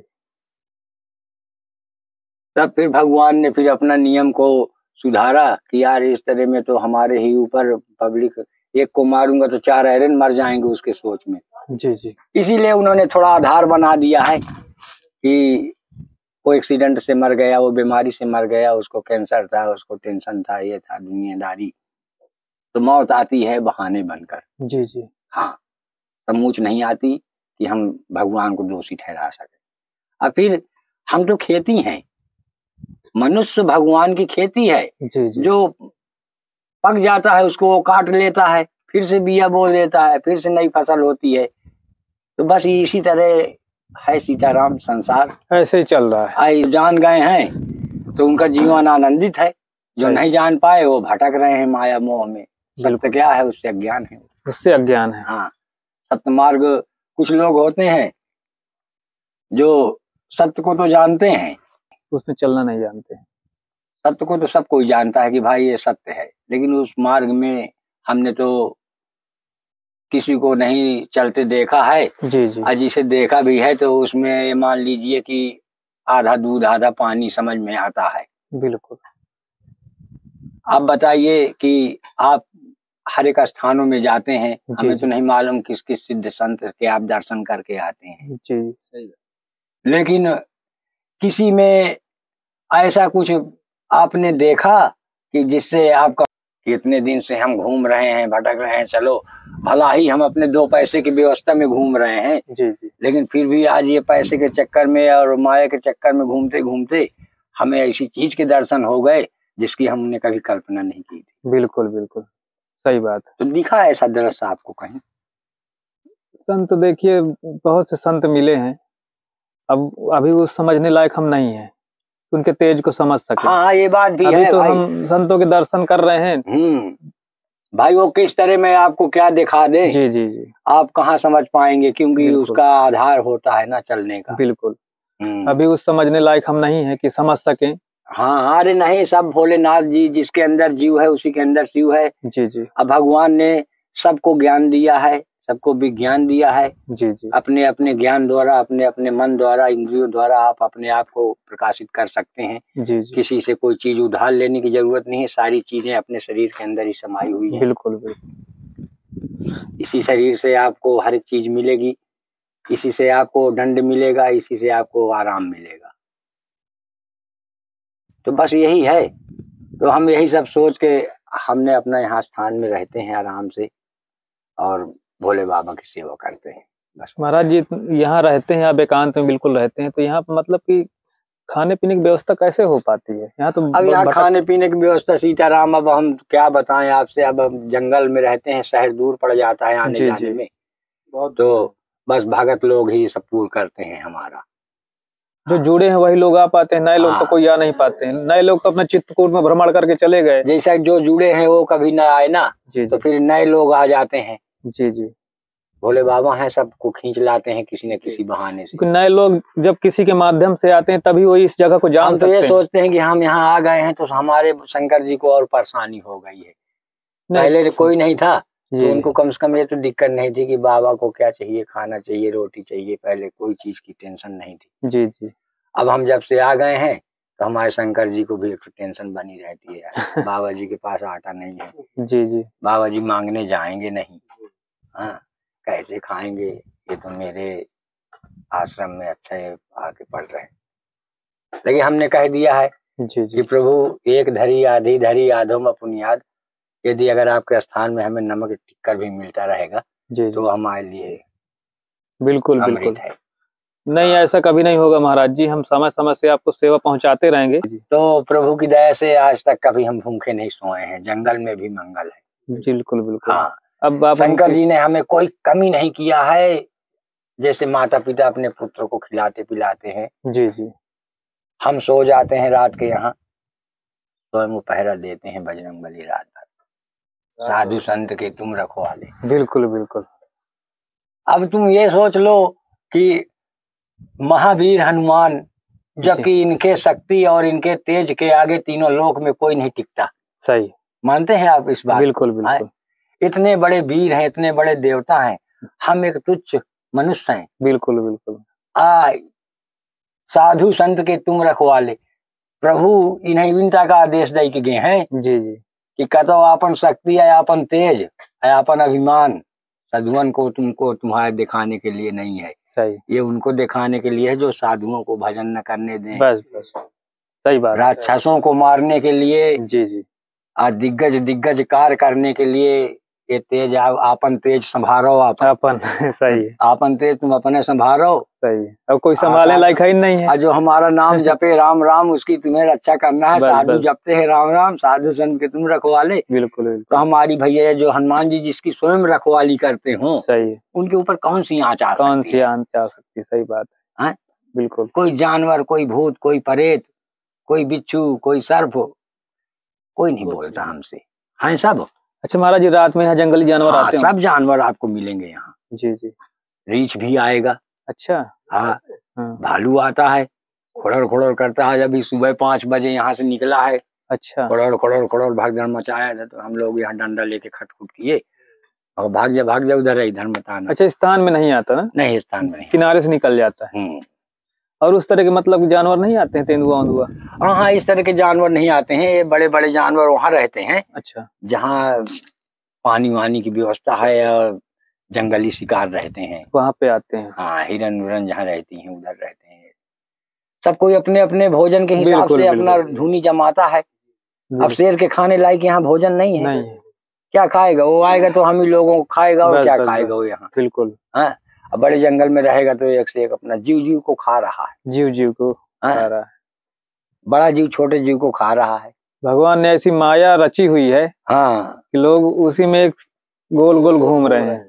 तब फिर भगवान ने फिर अपना नियम को सुधारा कि यार इस तरह में तो हमारे ही ऊपर पब्लिक, एक को मारूंगा तो 4 ऐरन मर जाएंगे उसके सोच में। जी जी, इसीलिए उन्होंने थोड़ा आधार बना दिया है कि वो एक्सीडेंट से मर गया, वो बीमारी से मर गया, उसको कैंसर था, उसको टेंशन था, ये था दुनियादारी, तो मौत आती है बहाने बनकर। जी जी, हाँ, समूच नहीं आती कि हम भगवान को दोषी ठहरा सके। और फिर हम तो खेती हैं, मनुष्य भगवान की खेती है। जी जी, जो पक जाता है उसको वो काट लेता है, फिर से बिया बो देता है, फिर से नई फसल होती है। तो बस इसी तरह है सीताराम संसार, ऐसे ही चल रहा है। आई जान गए हैं तो उनका जीवन आनंदित है, जो नहीं जान पाए वो भटक रहे हैं माया मोह में। सत्य क्या है, उससे अज्ञान है, उससे अज्ञान है। हाँ, सत्य मार्ग कुछ लोग होते हैं जो सत्य को तो जानते हैं, उसमें चलना नहीं जानते। सत्य को तो सब कोई जानता है कि भाई ये सत्य है, लेकिन उस मार्ग में हमने तो किसी को नहीं चलते देखा है। जी जी, और जिसे देखा भी है तो उसमें मान लीजिए कि आधा दूध आधा पानी समझ में आता है। बिल्कुल। आप बताइए कि आप हर एक स्थानों में जाते हैं, हमें तो नहीं मालूम किस किस सिद्ध संत के आप दर्शन करके आते हैं। जी, लेकिन किसी में ऐसा कुछ आपने देखा कि जिससे आपका, कितने दिन से हम घूम रहे हैं, भटक रहे हैं, चलो भला ही हम अपने 2 पैसे की व्यवस्था में घूम रहे हैं, जी जी, लेकिन फिर भी आज ये पैसे के चक्कर में और माया के चक्कर में घूमते घूमते हमें ऐसी चीज के दर्शन हो गए जिसकी हमने कभी कल्पना नहीं की थी। बिल्कुल बिल्कुल, सही बात है। तो दिखा ऐसा दृश्य आपको कहीं? संत देखिए, बहुत से संत मिले हैं, अब अभी वो समझने लायक हम नहीं है, उनके तेज को समझ सके। हाँ, ये बात भी अभी है तो भाई। हम संतों के दर्शन कर रहे हैं। भाई वो किस तरह में आपको क्या दिखा दे, जी जी जी, आप कहाँ समझ पाएंगे, क्योंकि उसका आधार होता है ना चलने का। बिल्कुल। अभी उस समझने लायक हम नहीं है कि समझ सकें। हाँ, अरे नहीं, सब भोलेनाथ जी, जिसके अंदर जीव है उसी के अंदर शिव है। जी जी, अब भगवान ने सबको ज्ञान दिया है, सबको विज्ञान दिया है। जी जी, अपने अपने ज्ञान द्वारा, अपने अपने मन द्वारा, इंद्रियों द्वारा आप अपने आप को प्रकाशित कर सकते हैं। जी जी, किसी से कोई चीज उधार लेने की जरूरत नहीं है, सारी चीजें अपने शरीर के अंदर ही समाई हुई है। बिल्कुल बिल्कुल। इसी शरीर से आपको हर एक चीज मिलेगी, इसी से आपको दंड मिलेगा, इसी से आपको आराम मिलेगा। तो बस यही है। तो हम यही सब सोच के हमने अपना यहाँ स्थान में रहते हैं आराम से और भोले बाबा की सेवा करते हैं बस। महाराज जी यहाँ रहते हैं, आप एकांत में बिल्कुल रहते हैं, तो यहाँ मतलब कि खाने पीने की व्यवस्था कैसे हो पाती है यहाँ? तो अब यहाँ खाने पीने की व्यवस्था सीताराम, अब हम क्या बताएं आपसे, अब हम जंगल में रहते हैं, शहर दूर पड़ जाता है आने जाने में, तो बस भगत लोग ही सब पूर्ण करते हैं हमारा। जो जुड़े हैं वही लोग आ पाते हैं, नए लोग तो कोई आ नहीं पाते हैं। नए लोग तो अपने चित्रकूट में भ्रमण करके चले गए। जैसा जो जुड़े हैं वो कभी न आए ना, तो फिर नए लोग आ जाते हैं। जी जी, भोले बाबा हैं, सबको खींच लाते हैं किसी न किसी बहाने से। नए लोग जब किसी के माध्यम से आते हैं तभी वो इस जगह को जान सकते हैं। हम तो ये सोचते हैं कि हम यहाँ आ गए हैं तो हमारे शंकर जी को और परेशानी हो गई है। पहले कोई नहीं था तो उनको कम से कम ये तो दिक्कत नहीं थी कि बाबा को क्या चाहिए, खाना चाहिए, रोटी चाहिए, पहले कोई चीज की टेंशन नहीं थी। जी जी, अब हम जब से आ गए हैं तो हमारे शंकर जी को भी एक टेंशन बनी रहती है यार। बाबा जी के पास आटा नहीं है, जी जी, बाबा जी मांगने जाएंगे नहीं, हाँ कैसे खाएंगे, ये तो मेरे आश्रम में अच्छा है आके पढ़ रहे हैं। लेकिन हमने कह दिया है जी जी, कि प्रभु एक धरी आधी धरी आधो में पुनियाद, यदि अगर आपके स्थान में हमें नमक टिक्कर भी मिलता रहेगा तो हमारे लिए बिल्कुल अमृत बिल्कुल है। नहीं, ऐसा कभी नहीं होगा महाराज जी, हम समय समय से आपको सेवा पहुंचाते रहेंगे। तो प्रभु की दया से आज तक कभी हम भूखे नहीं सोए हैं, जंगल में भी मंगल है। बिल्कुल बिल्कुल। हाँ, अब आप शंकर जी ने हमें कोई कमी नहीं किया है। जैसे माता पिता अपने पुत्र को खिलाते पिलाते हैं, जी जी, हम सो जाते हैं रात के यहाँ, स्वयं वो पहरा देते हैं बजरंगबली रात भर। साधु संत के तुम रखवाले। बिल्कुल बिल्कुल। अब तुम ये सोच लो कि महावीर हनुमान, जबकि इनके शक्ति और इनके तेज के आगे तीनों लोक में कोई नहीं टिकता। सही, मानते हैं आप इस बात? बिल्कुल बिल्कुल। इतने बड़े वीर हैं, इतने बड़े देवता हैं, हम एक तुच्छ मनुष्य हैं। बिल्कुल बिल्कुल। साधु संत के तुम रखवाले। प्रभु इन्हें विनता का आदेश दे के गए हैं जी जी, कि कतो आपन शक्ति है, आपन तेज है, आपन अभिमान साधुअन को तुमको तुम्हारे दिखाने के लिए नहीं है। सही, ये उनको दिखाने के लिए है जो साधुओं को भजन न करने दें। बस बस, सही बात। राक्षसों को मारने के लिए, जी जी, दिग्गज कार्य करने के लिए ये तेज आपन तेज संभारो। आपन सही है, आपन तेज तुम अपने संभारो। सही है, अब कोई संभालने लायक ही नहीं है। जो हमारा नाम जपे राम राम, उसकी तुम्हें रक्षा करना है। साधु जपते हैं राम राम, साधु संत के तुम रखवाले। बिल्कुल बिल्कुल। तो हमारी भैया जो हनुमान जी जिसकी स्वयं रखवाली करते हो, सही है, उनके ऊपर कौन सी आँच आ सकती? सही बात है, बिल्कुल। कोई जानवर, कोई भूत, कोई परेत, कोई बिच्छू, कोई सर्प, कोई नहीं बोलता हमसे, हैं सब। अच्छा महाराज जी, रात में यहाँ जंगली जानवर आते हैं? सब जानवर आपको मिलेंगे यहाँ। जी जी, रीछ भी आएगा। अच्छा, हाँ, भालू आता है, खुड़र खुड़र करता है। अभी सुबह 5 बजे यहाँ से निकला है। अच्छा, खुड़र खुड़र खुड़र भागदड़ मचाया था, तो हम लोग यहाँ डंडा लेके खटखुट किए और भाग जा उधर है, इधर मत आना। अच्छा, स्थान में नहीं आता ना? नहीं, स्थान में नहीं, किनारे से निकल जाता है। और उस तरह के मतलब जानवर नहीं आते हैं, तेंदुआ उंदुआ? हाँ, इस तरह के जानवर नहीं आते हैं। ये बड़े बड़े जानवर वहाँ रहते हैं। अच्छा, जहाँ पानी वानी की व्यवस्था है और जंगली शिकार रहते हैं, वहाँ पे आते हैं। हाँ, हिरन उरन जहाँ रहती हैं उधर रहते हैं। सब कोई अपने अपने भोजन के हिसाब से अपना धुनी जमाता है। अब शेर के खाने लायक यहाँ भोजन नहीं है। नहीं, क्या खाएगा वो? आएगा तो हम ही लोगों को खाएगा, और क्या खाएगा वो यहाँ? बिल्कुल। हाँ, अब बड़े जंगल में रहेगा तो एक से एक अपना जीव को खा रहा है। जीव को खा रहा है। बड़ा जीव छोटे जीव को खा रहा है। भगवान ने ऐसी माया रची हुई है, हाँ, कि लोग उसी में एक गोल गोल घूम रहे हैं।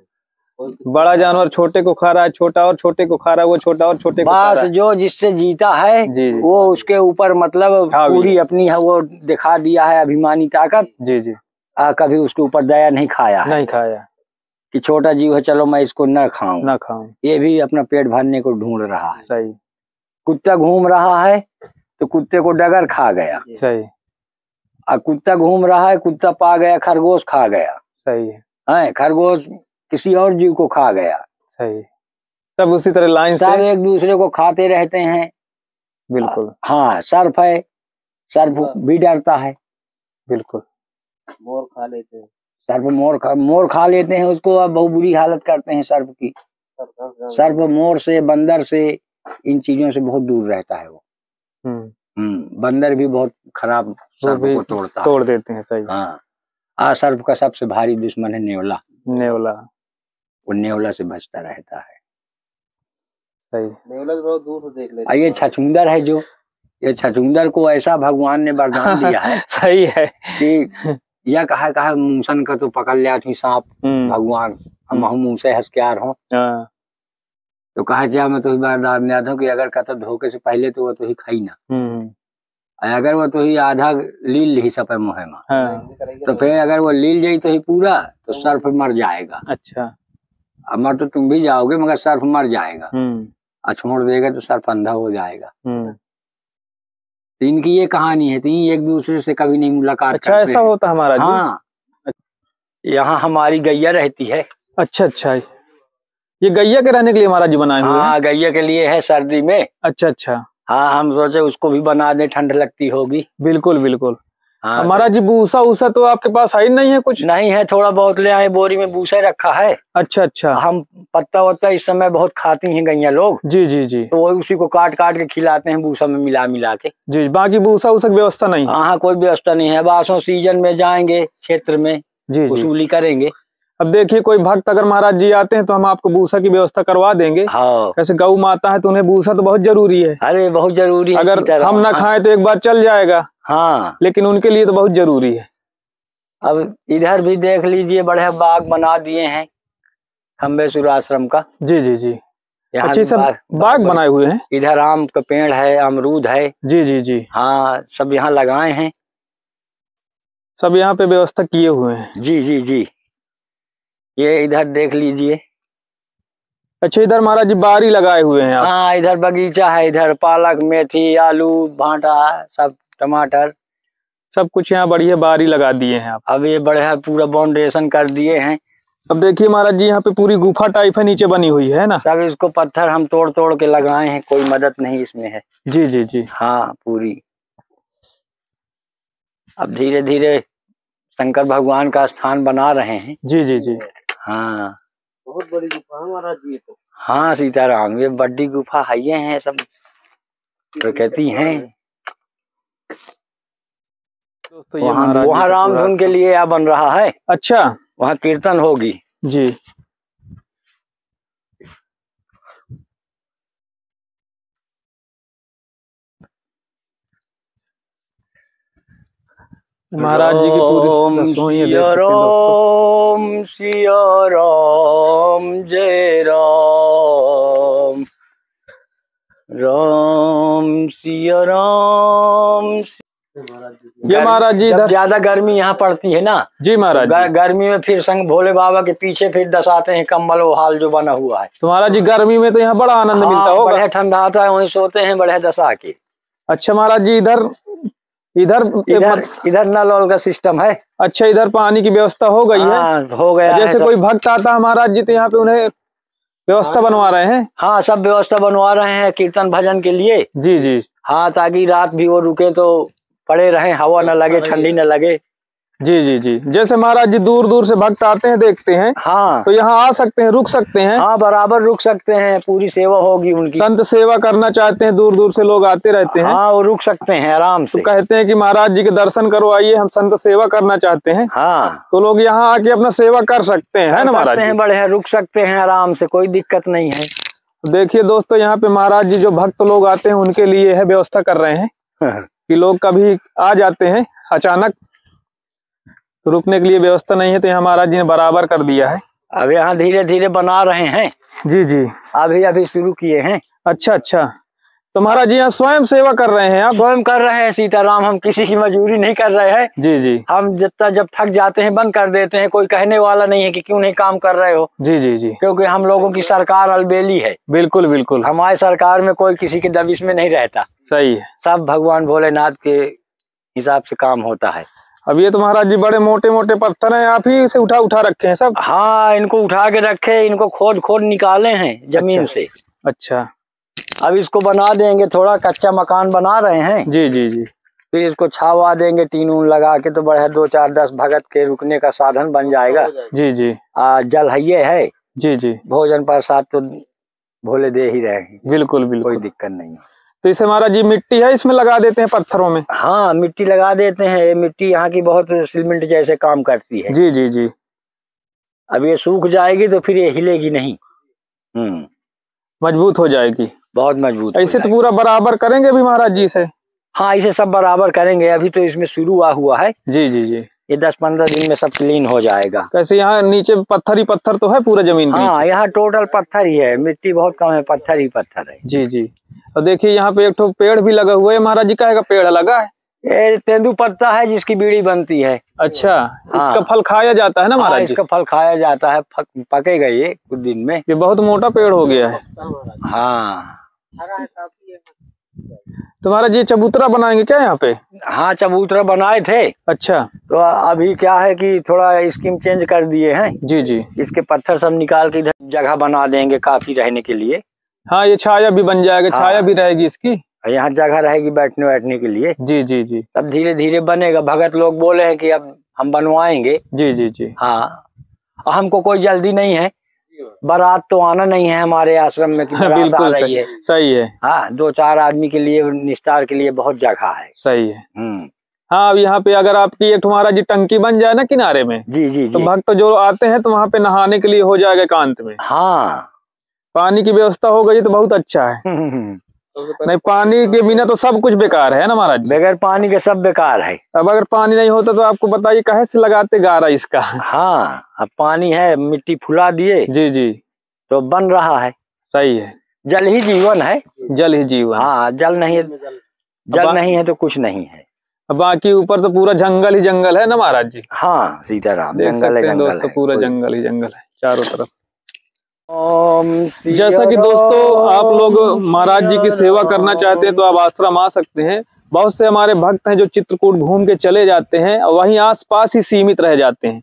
बड़ा जानवर छोटे को खा रहा है, छोटा और छोटे को खा रहा है, वो छोटा और छोटे को खा रहा है। बस जो जिससे जीता है जी, वो उसके ऊपर मतलब पूरी अपनी है वो दिखा दिया है, अभिमानी ताकत। जी जी, कभी उसके ऊपर दया नहीं खाया कि छोटा जीव है, चलो मैं इसको न खाऊं। ये भी अपना पेट भरने को ढूंढ रहा है। सही। कुत्ता घूम रहा है तो कुत्ते को डगर खा गया। सही। कुत्ता घूम रहा है, कुत्ता पा गया, खरगोश खा गया। सही है। खरगोश किसी और जीव को खा गया। सही। सब उसी तरह लाइन से सब एक दूसरे को खाते रहते हैं। बिल्कुल। हाँ, सर्प है, सर्प भी डरता है। बिल्कुल। मोर खा लेते हैं। सर्प मोर खा लेते हैं उसको। अब बहुत बुरी हालत करते हैं सर्प की। सर्प मोर से, बंदर से, इन चीजों से बहुत दूर रहता है वो। बंदर भी बहुत खराब सर्प को तोड़ देते हैं। सही। हाँ, सर्प का सबसे भारी दुश्मन है नेवला। वो नेवला से बचता रहता है। सही। नेवला से बहुत दूर से देख लेते हैं। ये छछूंदर है जो, ये छछूंदर को ऐसा भगवान ने वरदान दिया है। सही है कि यह कहा मूसन का तो पकड़ लिया थी सांप भगवान, हम मूसे हस्क्यार हो। तो कहा जा मैं तो वरदान दिया था कि अगर कहता धोखे से पहले तो वो तो ही खाई ना, अगर वो तो ही आधा लील ही सपे मुहे में, तो फिर अगर वो लील जाई तो ही पूरा, तो सर्प मर जाएगा। अच्छा, मर तो तुम भी जाओगे मगर सर्प मर जाएगा। और छोड़ देगा तो सर्प अंधा हो जाएगा। तो इनकी ये कहानी है। तो ये एक दूसरे से कभी नहीं मुलाकात करते। अच्छा, ऐसा होता हमारा? हाँ, यहाँ हमारी गैया रहती है। अच्छा अच्छा, ये गैया के रहने के लिए महाराज जी बनाए हुए हैं? हाँ, गैया के लिए है सर्दी में। अच्छा अच्छा, हाँ, हम सोचे उसको भी बना दे, ठंड लगती होगी। बिल्कुल बिल्कुल। हाँ, महाराज जी भूसा उसा तो आपके पास है ही नहीं है? कुछ नहीं है, थोड़ा बहुत ले आए, बोरी में भूसा रखा है। अच्छा अच्छा, हम पत्ता वत्ता इस समय बहुत खाती हैं गैया लोग। जी जी जी, तो वो उसी को काट काट के खिलाते हैं भूसा में मिला के। जी, बाकी भूसा उसा की व्यवस्था नहीं? हाँ, कोई व्यवस्था नहीं है। बासों सीजन में जाएंगे क्षेत्र में, जी, वसूली करेंगे। अब देखिए कोई भक्त अगर महाराज जी आते हैं तो हम आपको भूसा की व्यवस्था करवा देंगे। हाँ, कैसे गौ माता है तो उन्हें भूसा तो बहुत जरूरी है। अरे बहुत जरूरी है। अगर हम ना खाएं तो एक बार चल जाएगा, हाँ, लेकिन उनके लिए तो बहुत जरूरी है। अब इधर भी देख लीजिए, बढ़िया बाग बना दिए हैं खम्बेश्वर आश्रम का। जी जी जी, अच्छी सब बाग बनाए हुए हैं। इधर आम का पेड़ है, अमरूद है। जी जी जी, हाँ, सब यहाँ लगाए हैं, सब यहाँ पे व्यवस्था किए हुए हैं। जी जी जी, ये इधर देख लीजिए। अच्छा, इधर महाराज जी बारी लगाए हुए हैं आप? हाँ, इधर बगीचा है, इधर पालक, मेथी, आलू, भांटा, सब टमाटर, सब कुछ यहाँ बढ़िया बारी लगा दिए हैं आप। अब ये बढ़िया पूरा बाउंडेशन कर दिए हैं। अब देखिए महाराज जी यहाँ पे पूरी गुफा टाइप है नीचे बनी हुई है ना? सब इसको पत्थर हम तोड़ तोड़ के लगाए हैं, कोई मदद नहीं इसमें है। जी जी जी, हाँ, पूरी। अब धीरे धीरे शंकर भगवान का स्थान बना रहे हैं। जी जी जी, हाँ, बहुत बड़ी गुफा है महाराज जी तो। हाँ सीताराम, ये बड़ी गुफा है, ये हैं सब प्रकृति हैं। दोस्तों वहाँ रामधुन के लिए यह बन रहा है। अच्छा, वहाँ कीर्तन होगी। जी, महाराज जी की पूरी रसोई देख सकते हैं दोस्तों। सिया राम जय राम, राम सिया राम। ये महाराज जी जब ज्यादा गर्मी यहाँ पड़ती है ना जी महाराज जी, गर्मी में फिर संग भोले बाबा के पीछे फिर दसाते हैं कंबल वो हाल जो बना हुआ है। तो महाराज जी गर्मी में तो यहाँ बड़ा आनंद मिलता होगा। बढ़िया ठंडा आता है, वहीं सोते हैं बढ़िया दशा के। अच्छा महाराज जी, इधर इधर इधर इधर नल वल का सिस्टम है। अच्छा, इधर पानी की व्यवस्था हो गई है? हो गया। जैसे कोई भक्त आता है महाराज जी तो यहाँ पे उन्हें व्यवस्था बनवा रहे हैं? हाँ, सब व्यवस्था बनवा रहे हैं कीर्तन भजन के लिए। जी जी, हाँ, ताकि रात भी वो रुके तो पड़े रहे, हवा न लगे, ठंडी न लगे। जी जी जी, जैसे महाराज जी दूर दूर से भक्त आते हैं देखते हैं, हाँ, तो यहाँ आ सकते हैं, रुक सकते हैं? हाँ, बराबर रुक सकते हैं, पूरी सेवा होगी उनकी। संत सेवा करना चाहते हैं, दूर दूर से लोग आते रहते हैं। हाँ, वो रुक सकते हैं आराम से। तो कहते हैं कि महाराज जी के दर्शन करवाइए, हम संत सेवा करना चाहते हैं। हाँ, तो लोग यहाँ आके अपना सेवा कर सकते हैं, है ना महाराज जी? बढ़िया रुक सकते हैं आराम से, कोई दिक्कत नहीं है। देखिए दोस्तों, यहाँ पे महाराज जी जो भक्त लोग आते हैं उनके लिए है व्यवस्था कर रहे हैं कि लोग कभी आ जाते हैं अचानक, तो रुकने के लिए व्यवस्था नहीं है, तो यहाँ महाराज जी ने बराबर कर दिया है। अब यहाँ धीरे धीरे बना रहे हैं। जी जी, अभी शुरू किए हैं। अच्छा अच्छा, तो महाराज जी यहाँ स्वयं सेवा कर रहे हैं आप? स्वयं कर रहे हैं सीताराम, हम किसी की मजबूरी नहीं कर रहे हैं। जी जी, हम जब थक जाते हैं बंद कर देते हैं, कोई कहने वाला नहीं है कि क्यों नहीं काम कर रहे हो। जी जी जी, क्योंकि हम लोगों की सरकार अलबेली है। बिल्कुल बिल्कुल, हमारी सरकार में कोई किसी के दबिश में नहीं रहता। सही है, सब भगवान भोलेनाथ के हिसाब से काम होता है। अब ये तो महाराज जी बड़े मोटे मोटे पत्थर हैं, आप ही इसे उठा उठा रखे हैं सब? हाँ, इनको उठा के रखे, इनको खोद खोद निकाले हैं जमीन से। अच्छा, अब इसको बना देंगे, थोड़ा कच्चा मकान बना रहे हैं। जी जी जी, फिर इसको छावा देंगे टीन ऊन लगा के, तो बढ़िया 2 4 10 भगत के रुकने का साधन बन जाएगा। जी जी, जल है। जी जी, भोजन प्रसाद तो भोले दे ही रहे हैं। बिल्कुल बिल्कुल, कोई दिक्कत नहीं। तो इसे महाराज जी मिट्टी है इसमें लगा देते हैं पत्थरों में? हाँ, मिट्टी लगा देते हैं। ये मिट्टी यहाँ की बहुत सीमेंट जैसे काम करती है। जी जी जी, अब ये सूख जाएगी तो फिर ये हिलेगी नहीं। मजबूत हो जाएगी, बहुत मजबूत। ऐसे तो पूरा बराबर करेंगे अभी महाराज जी से? हाँ, इसे सब बराबर करेंगे, अभी तो इसमें शुरू हुआ है। जी जी जी, ये 10-15 दिन में सब क्लीन हो जाएगा। कैसे यहाँ नीचे पत्थर ही पत्थर तो है पूरा जमीन? हाँ, यहाँ टोटल पत्थर ही है, मिट्टी बहुत कम है, पत्थर ही पत्थर है। जी जी, और देखिए यहाँ पे एक तो पेड़ भी लगा हुआ है। महाराज जी का पेड़ लगा है? ये तेंदू पत्ता है जिसकी बीड़ी बनती है। अच्छा, इसका फल खाया जाता है ना महाराज जी? इसका फल खाया जाता है, पकेगा ये कुछ दिन में। ये बहुत मोटा पेड़ हो गया है। हाँ, तो महाराज जी चबूतरा बनाएंगे क्या यहाँ पे? हाँ, चबूतरा बनाए थे। अच्छा, तो अभी क्या है कि थोड़ा स्कीम चेंज कर दिए हैं। जी जी, इसके पत्थर सब निकाल के इधर जगह बना देंगे काफी रहने के लिए। हाँ, ये छाया भी बन जाएगा। हाँ, छाया भी रहेगी इसकी, यहाँ जगह रहेगी बैठने बैठने के लिए। जी जी जी, अब धीरे धीरे बनेगा। भगत लोग बोले हैं कि अब हम बनवाएंगे। जी जी जी, हाँ, हमको कोई जल्दी नहीं है, बारात तो आना नहीं है हमारे आश्रम में कि बारात आ रही है। सही है। हाँ, 2 4 आदमी के लिए निस्तार के लिए बहुत जगह है। सही है। हाँ, अब यहाँ पे अगर आपकी एक महाराज जी टंकी बन जाए ना किनारे में, जी जी तो जी। भक्त जो आते हैं तो वहाँ पे नहाने के लिए हो जाएगा एकांत में। हाँ, पानी की व्यवस्था हो गई तो बहुत अच्छा है। नहीं, पानी के बिना तो सब कुछ बेकार है ना महाराज। बगैर पानी के सब बेकार है। अब अगर पानी नहीं होता तो आपको बताइए कहे से लगाते गारा इसका। हाँ, अब पानी है, मिट्टी फुला दिए जी जी, तो बन रहा है। सही है, जल ही जीवन है। जल ही जीवन। हाँ, जल नहीं है तो कुछ नहीं है। बाकी ऊपर तो पूरा जंगल ही जंगल है ना महाराज जी। हाँ सीताराम, देख जंगल सकते है, हैं जंगल दोस्तों, है, पूरा कोई- जंगल ही जंगल है चारों तरफ। जैसा जैसा कि दोस्तों आप लोग महाराज जी की सेवा करना चाहते हैं तो आप आश्रम आ सकते हैं। बहुत से हमारे भक्त हैं जो चित्रकूट घूम के चले जाते हैं और वहीं आसपास ही सीमित रह जाते हैं,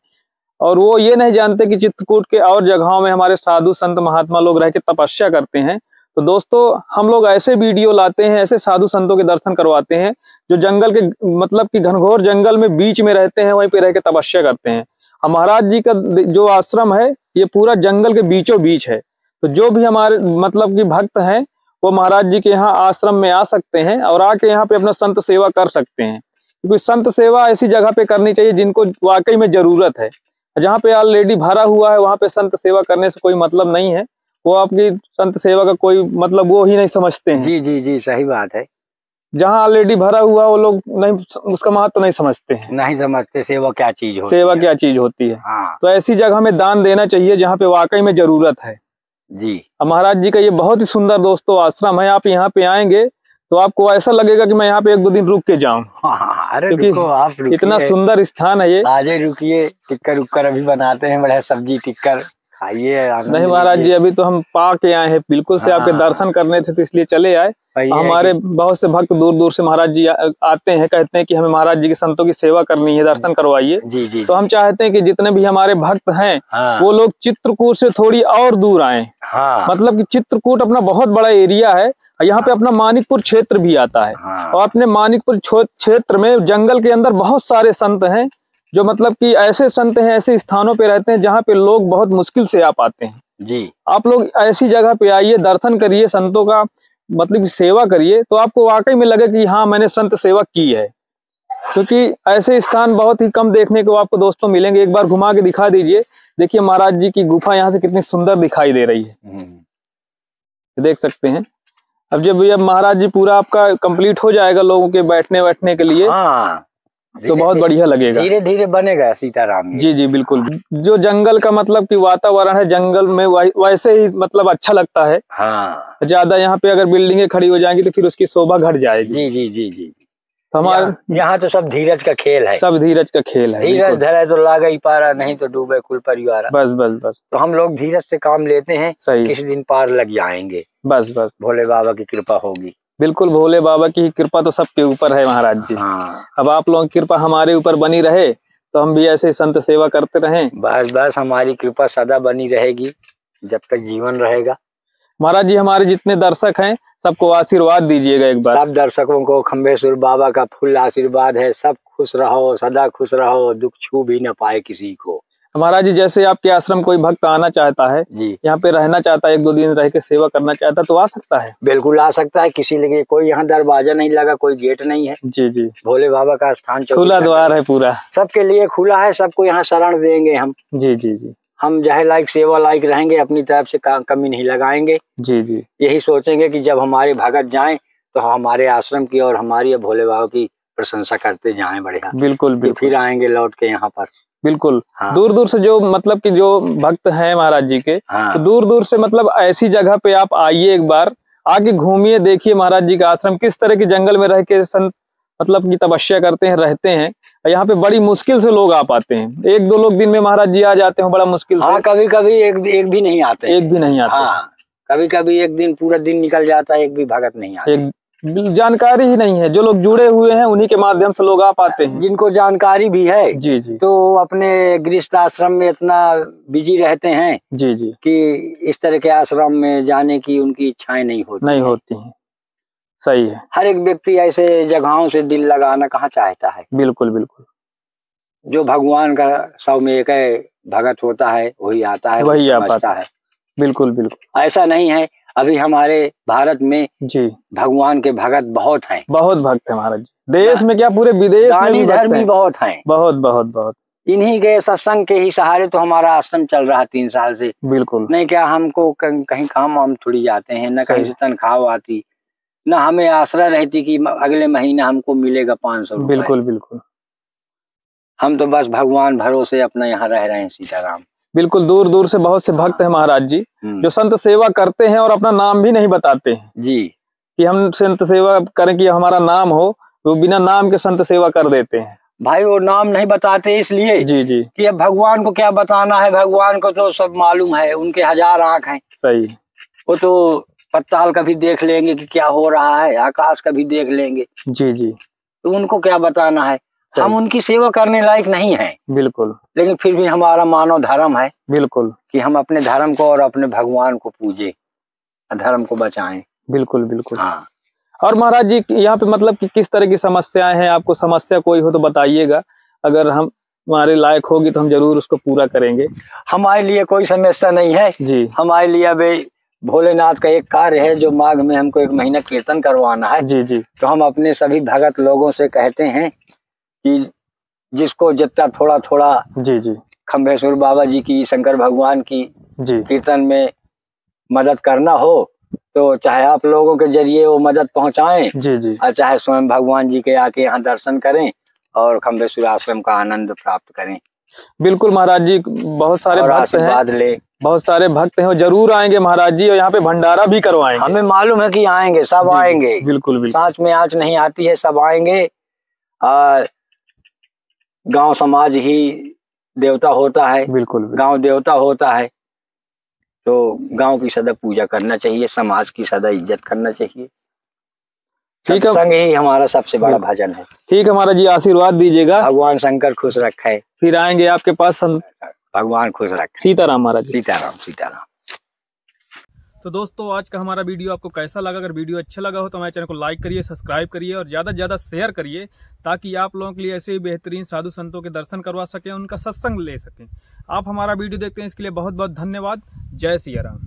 और वो ये नहीं जानते कि चित्रकूट के और जगहों में हमारे साधु संत महात्मा लोग रह के तपस्या करते हैं। तो दोस्तों हम लोग ऐसे वीडियो लाते हैं, ऐसे साधु संतों के दर्शन करवाते हैं जो जंगल के मतलब कि घनघोर जंगल में बीच में रहते हैं, वहीं पे रह के तपस्या करते हैं। और महाराज जी का जो आश्रम है ये पूरा जंगल के बीचों बीच है। तो जो भी हमारे मतलब कि भक्त हैं वो महाराज जी के यहाँ आश्रम में आ सकते हैं और आके यहाँ पे अपना संत सेवा कर सकते हैं, क्योंकि संत सेवा ऐसी जगह पे करनी चाहिए जिनको वाकई में जरूरत है। जहाँ पे ऑलरेडी भरा हुआ है वहां पे संत सेवा करने से कोई मतलब नहीं है। वो आपकी संत सेवा का कोई मतलब वो ही नहीं समझते हैं। जी जी जी, सही बात है। जहाँ ऑलरेडी भरा हुआ वो लोग नहीं, उसका महत्व नहीं समझते हैं, नहीं समझते सेवा क्या चीज होती सेवा है। क्या चीज होती है। हाँ तो ऐसी जगह में दान देना चाहिए जहाँ पे वाकई में जरूरत है जी। महाराज जी का ये बहुत ही सुंदर दोस्तों आश्रम है। आप यहाँ पे आएंगे तो आपको ऐसा लगेगा कि मैं यहाँ पे 1-2 दिन रुक के जाऊं। हाँ, अरे क्योंकि रुको, आप रुकिए, इतना सुंदर स्थान है ये। आजे रुकिए, टिक्कर उक्कर अभी बनाते हैं, बढ़िया सब्जी टिक्कर खाइए। नहीं महाराज जी, अभी तो हम पा के आए हैं, बिल्कुल से आपके दर्शन करने थे तो इसलिए चले आए। हमारे बहुत से भक्त दूर दूर से महाराज जी आते हैं, कहते हैं कि हमें महाराज जी के संतों की सेवा करनी है, दर्शन करवाइए। जी जी। तो हम चाहते हैं कि जितने भी हमारे भक्त हैं वो लोग चित्रकूट से थोड़ी और दूर आए। मतलब कि चित्रकूट अपना बहुत बड़ा एरिया है, यहाँ पे अपना मानिकपुर क्षेत्र भी आता है। और अपने मानिकपुर क्षेत्र में जंगल के अंदर बहुत सारे संत हैं जो मतलब कि ऐसे संत हैं, ऐसे स्थानों पे रहते हैं जहाँ पे लोग बहुत मुश्किल से आ पाते हैं। जी, आप लोग ऐसी जगह पे आइए, दर्शन करिए, संतों का मतलब सेवा करिए, तो आपको वाकई में लगे कि हाँ मैंने संत सेवा की है। क्योंकि ऐसे स्थान बहुत ही कम देखने को आपको दोस्तों मिलेंगे। एक बार घुमा के दिखा दीजिए, देखिए महाराज जी की गुफा यहाँ से कितनी सुंदर दिखाई दे रही है, देख सकते हैं। अब जब ये महाराज जी पूरा आपका कंप्लीट हो जाएगा लोगों के बैठने के लिए, तो बहुत बढ़िया लगेगा। धीरे धीरे बनेगा सीताराम। जी जी बिल्कुल। जो जंगल का मतलब कि वातावरण है जंगल में वैसे ही मतलब अच्छा लगता है। हाँ, ज्यादा यहाँ पे अगर बिल्डिंगें खड़ी हो जाएंगी तो फिर उसकी शोभा घट जाएगी। जी जी जी जी। तो हमारे यहाँ तो सब धीरज का खेल है, सब धीरज का खेल है। धीरज धरे तो लागा ही पारा, नहीं तो डूबे कुल परिवार। बस बस बस, तो हम लोग धीरज से काम लेते हैं, सही, किसी दिन पार लग जाएंगे। बस बस, भोले बाबा की कृपा होगी। बिल्कुल, भोले बाबा की कृपा तो सबके ऊपर है महाराज जी। हाँ। अब आप लोगों की कृपा हमारे ऊपर बनी रहे तो हम भी ऐसे संत सेवा करते रहें। बस बस, हमारी कृपा सदा बनी रहेगी जब तक जीवन रहेगा। महाराज जी हमारे जितने दर्शक हैं सबको आशीर्वाद दीजिएगा एक बार। सब दर्शकों को खम्बेश्वर बाबा का फुल आशीर्वाद है। सब खुश रहो, सदा खुश रहो, दुख छू भी न पाए किसी को। महाराज जी जैसे आपके आश्रम कोई भक्त आना चाहता है, यहाँ पे रहना चाहता है, 1-2 दिन रह के सेवा करना चाहता है, तो आ सकता है? बिल्कुल आ सकता है। किसी लिए कोई यहाँ दरवाजा नहीं लगा, कोई गेट नहीं है। जी जी, भोले बाबा का स्थान खुला द्वार है, पूरा सबके लिए खुला है। सबको यहाँ शरण देंगे हम। जी जी जी, हम जहे लायक सेवा लायक रहेंगे, अपनी तरफ से कमी नहीं लगाएंगे। जी जी, यही सोचेंगे कि जब हमारे भगत जाएं तो हमारे आश्रम की और हमारी भोले बाबा की प्रशंसा करते जाएं बढ़िया। बिल्कुल बिल्कुल, फिर आएंगे लौट के यहाँ पर। बिल्कुल। हाँ। दूर दूर से जो मतलब कि जो भक्त हैं महाराज जी के, हाँ। तो दूर दूर से मतलब ऐसी जगह पे आप आइए, एक बार आके घूमिए, देखिए महाराज जी का आश्रम किस तरह के जंगल में रह के संत मतलब की तपस्या करते हैं, रहते हैं। यहाँ पे बड़ी मुश्किल से लोग आ पाते हैं। 1-2 लोग दिन में महाराज जी आ जाते हैं, बड़ा मुश्किल से। हाँ, कभी कभी एक भी नहीं आते, एक भी नहीं आते। हाँ, कभी कभी एक दिन पूरा दिन निकल जाता है, एक भी भगत नहीं आता। एक जानकारी ही नहीं है। जो लोग जुड़े हुए हैं उन्हीं के माध्यम से लोग आ पाते हैं। जिनको जानकारी भी है जी जी, तो अपने गृहस्थ आश्रम में इतना बिजी रहते हैं जी जी, कि इस तरह के आश्रम में जाने की उनकी इच्छाएं नहीं होती हैं। सही है। हर एक व्यक्ति ऐसे जगहों से दिल लगाना कहाँ चाहता है। बिल्कुल बिल्कुल, जो भगवान का 100 में 1 भगत होता है वही आता है, वही समझता है। बिल्कुल बिल्कुल, ऐसा नहीं है अभी हमारे भारत में जी भगवान के भगत बहुत हैं, बहुत भक्त है महाराज जी। देश में क्या पूरे विदेश में भी धर्मी बहुत हैं, बहुत बहुत बहुत। इन्हीं के सत्संग के ही सहारे तो हमारा आश्रम चल रहा है 3 साल से। बिल्कुल नहीं क्या हमको कहीं काम हम थोड़ी जाते हैं, न कहीं से तनख्वाह आती, न हमें आश्रय रहती कि अगले महीने हमको मिलेगा 500 रुपए। बिल्कुल बिल्कुल। हम तो बस भगवान भरोसे अपना यहाँ रह रहे हैं सीताराम। बिल्कुल दूर दूर से बहुत से भक्त हैं महाराज जी जो संत सेवा करते हैं और अपना नाम भी नहीं बताते हैं जी कि हम संत सेवा करें कि हमारा नाम हो, तो बिना नाम के संत सेवा कर देते हैं। भाई वो नाम नहीं बताते इसलिए जी जी कि अब भगवान को क्या बताना है, भगवान को तो सब मालूम है, उनके 1000 आंख हैं। सही। वो तो पताल का भी देख लेंगे कि क्या हो रहा है, आकाश का भी देख लेंगे। जी जी। तो उनको क्या बताना है, हम उनकी सेवा करने लायक नहीं है। बिल्कुल। लेकिन फिर भी हमारा मानव धर्म है बिल्कुल कि हम अपने धर्म को और अपने भगवान को पूजे, धर्म को बचाएं। बिल्कुल बिल्कुल। हाँ। और महाराज जी यहाँ पे मतलब कि किस तरह की समस्याएं हैं, आपको समस्या कोई हो तो बताइएगा, अगर हम हमारे लायक होगी तो हम जरूर उसको पूरा करेंगे। हमारे लिए कोई समस्या नहीं है जी। हमारे लिए अभी भोलेनाथ का एक कार्य है जो माघ में हमको 1 महीना कीर्तन करवाना है। जी जी। तो हम अपने सभी भगत लोगों से कहते हैं कि जिसको जितना थोड़ा थोड़ा जी जी खम्भेश्वर बाबा जी की, शंकर भगवान की जी कीर्तन में मदद करना हो तो चाहे आप लोगों के जरिए वो मदद पहुंचाएं, जी जी, और चाहे स्वयं भगवान जी के आके यहाँ दर्शन करें और खम्भेश्वर आश्रम का आनंद प्राप्त करें। बिल्कुल महाराज जी, बहुत सारे भक्त हैं, बहुत सारे भक्त हैं, वो जरूर आएंगे महाराज जी, और यहाँ पे भंडारा भी करवाएंगे। हमें मालूम है कि आएंगे, सब आएंगे। बिल्कुल बिल्कुल। सांच में आँच नहीं आती है, सब आएंगे। और गांव समाज ही देवता होता है। बिल्कुल। गांव देवता होता है तो गांव की सदा पूजा करना चाहिए, समाज की सदा इज्जत करना चाहिए। सत्संग ही हमारा सबसे बड़ा भजन है। ठीक है महाराज जी, आशीर्वाद दीजिएगा, भगवान शंकर खुश रखे। फिर आएंगे आपके पास, भगवान खुश रखे। सीताराम महाराज जी। सीताराम सीताराम। तो दोस्तों आज का हमारा वीडियो आपको कैसा लगा? अगर वीडियो अच्छा लगा हो तो हमारे चैनल को लाइक करिए, सब्सक्राइब करिए और ज़्यादा से ज़्यादा शेयर करिए, ताकि आप लोगों के लिए ऐसे ही बेहतरीन साधु संतों के दर्शन करवा सकें, उनका सत्संग ले सकें। आप हमारा वीडियो देखते हैं इसके लिए बहुत बहुत धन्यवाद। जय सिया राम।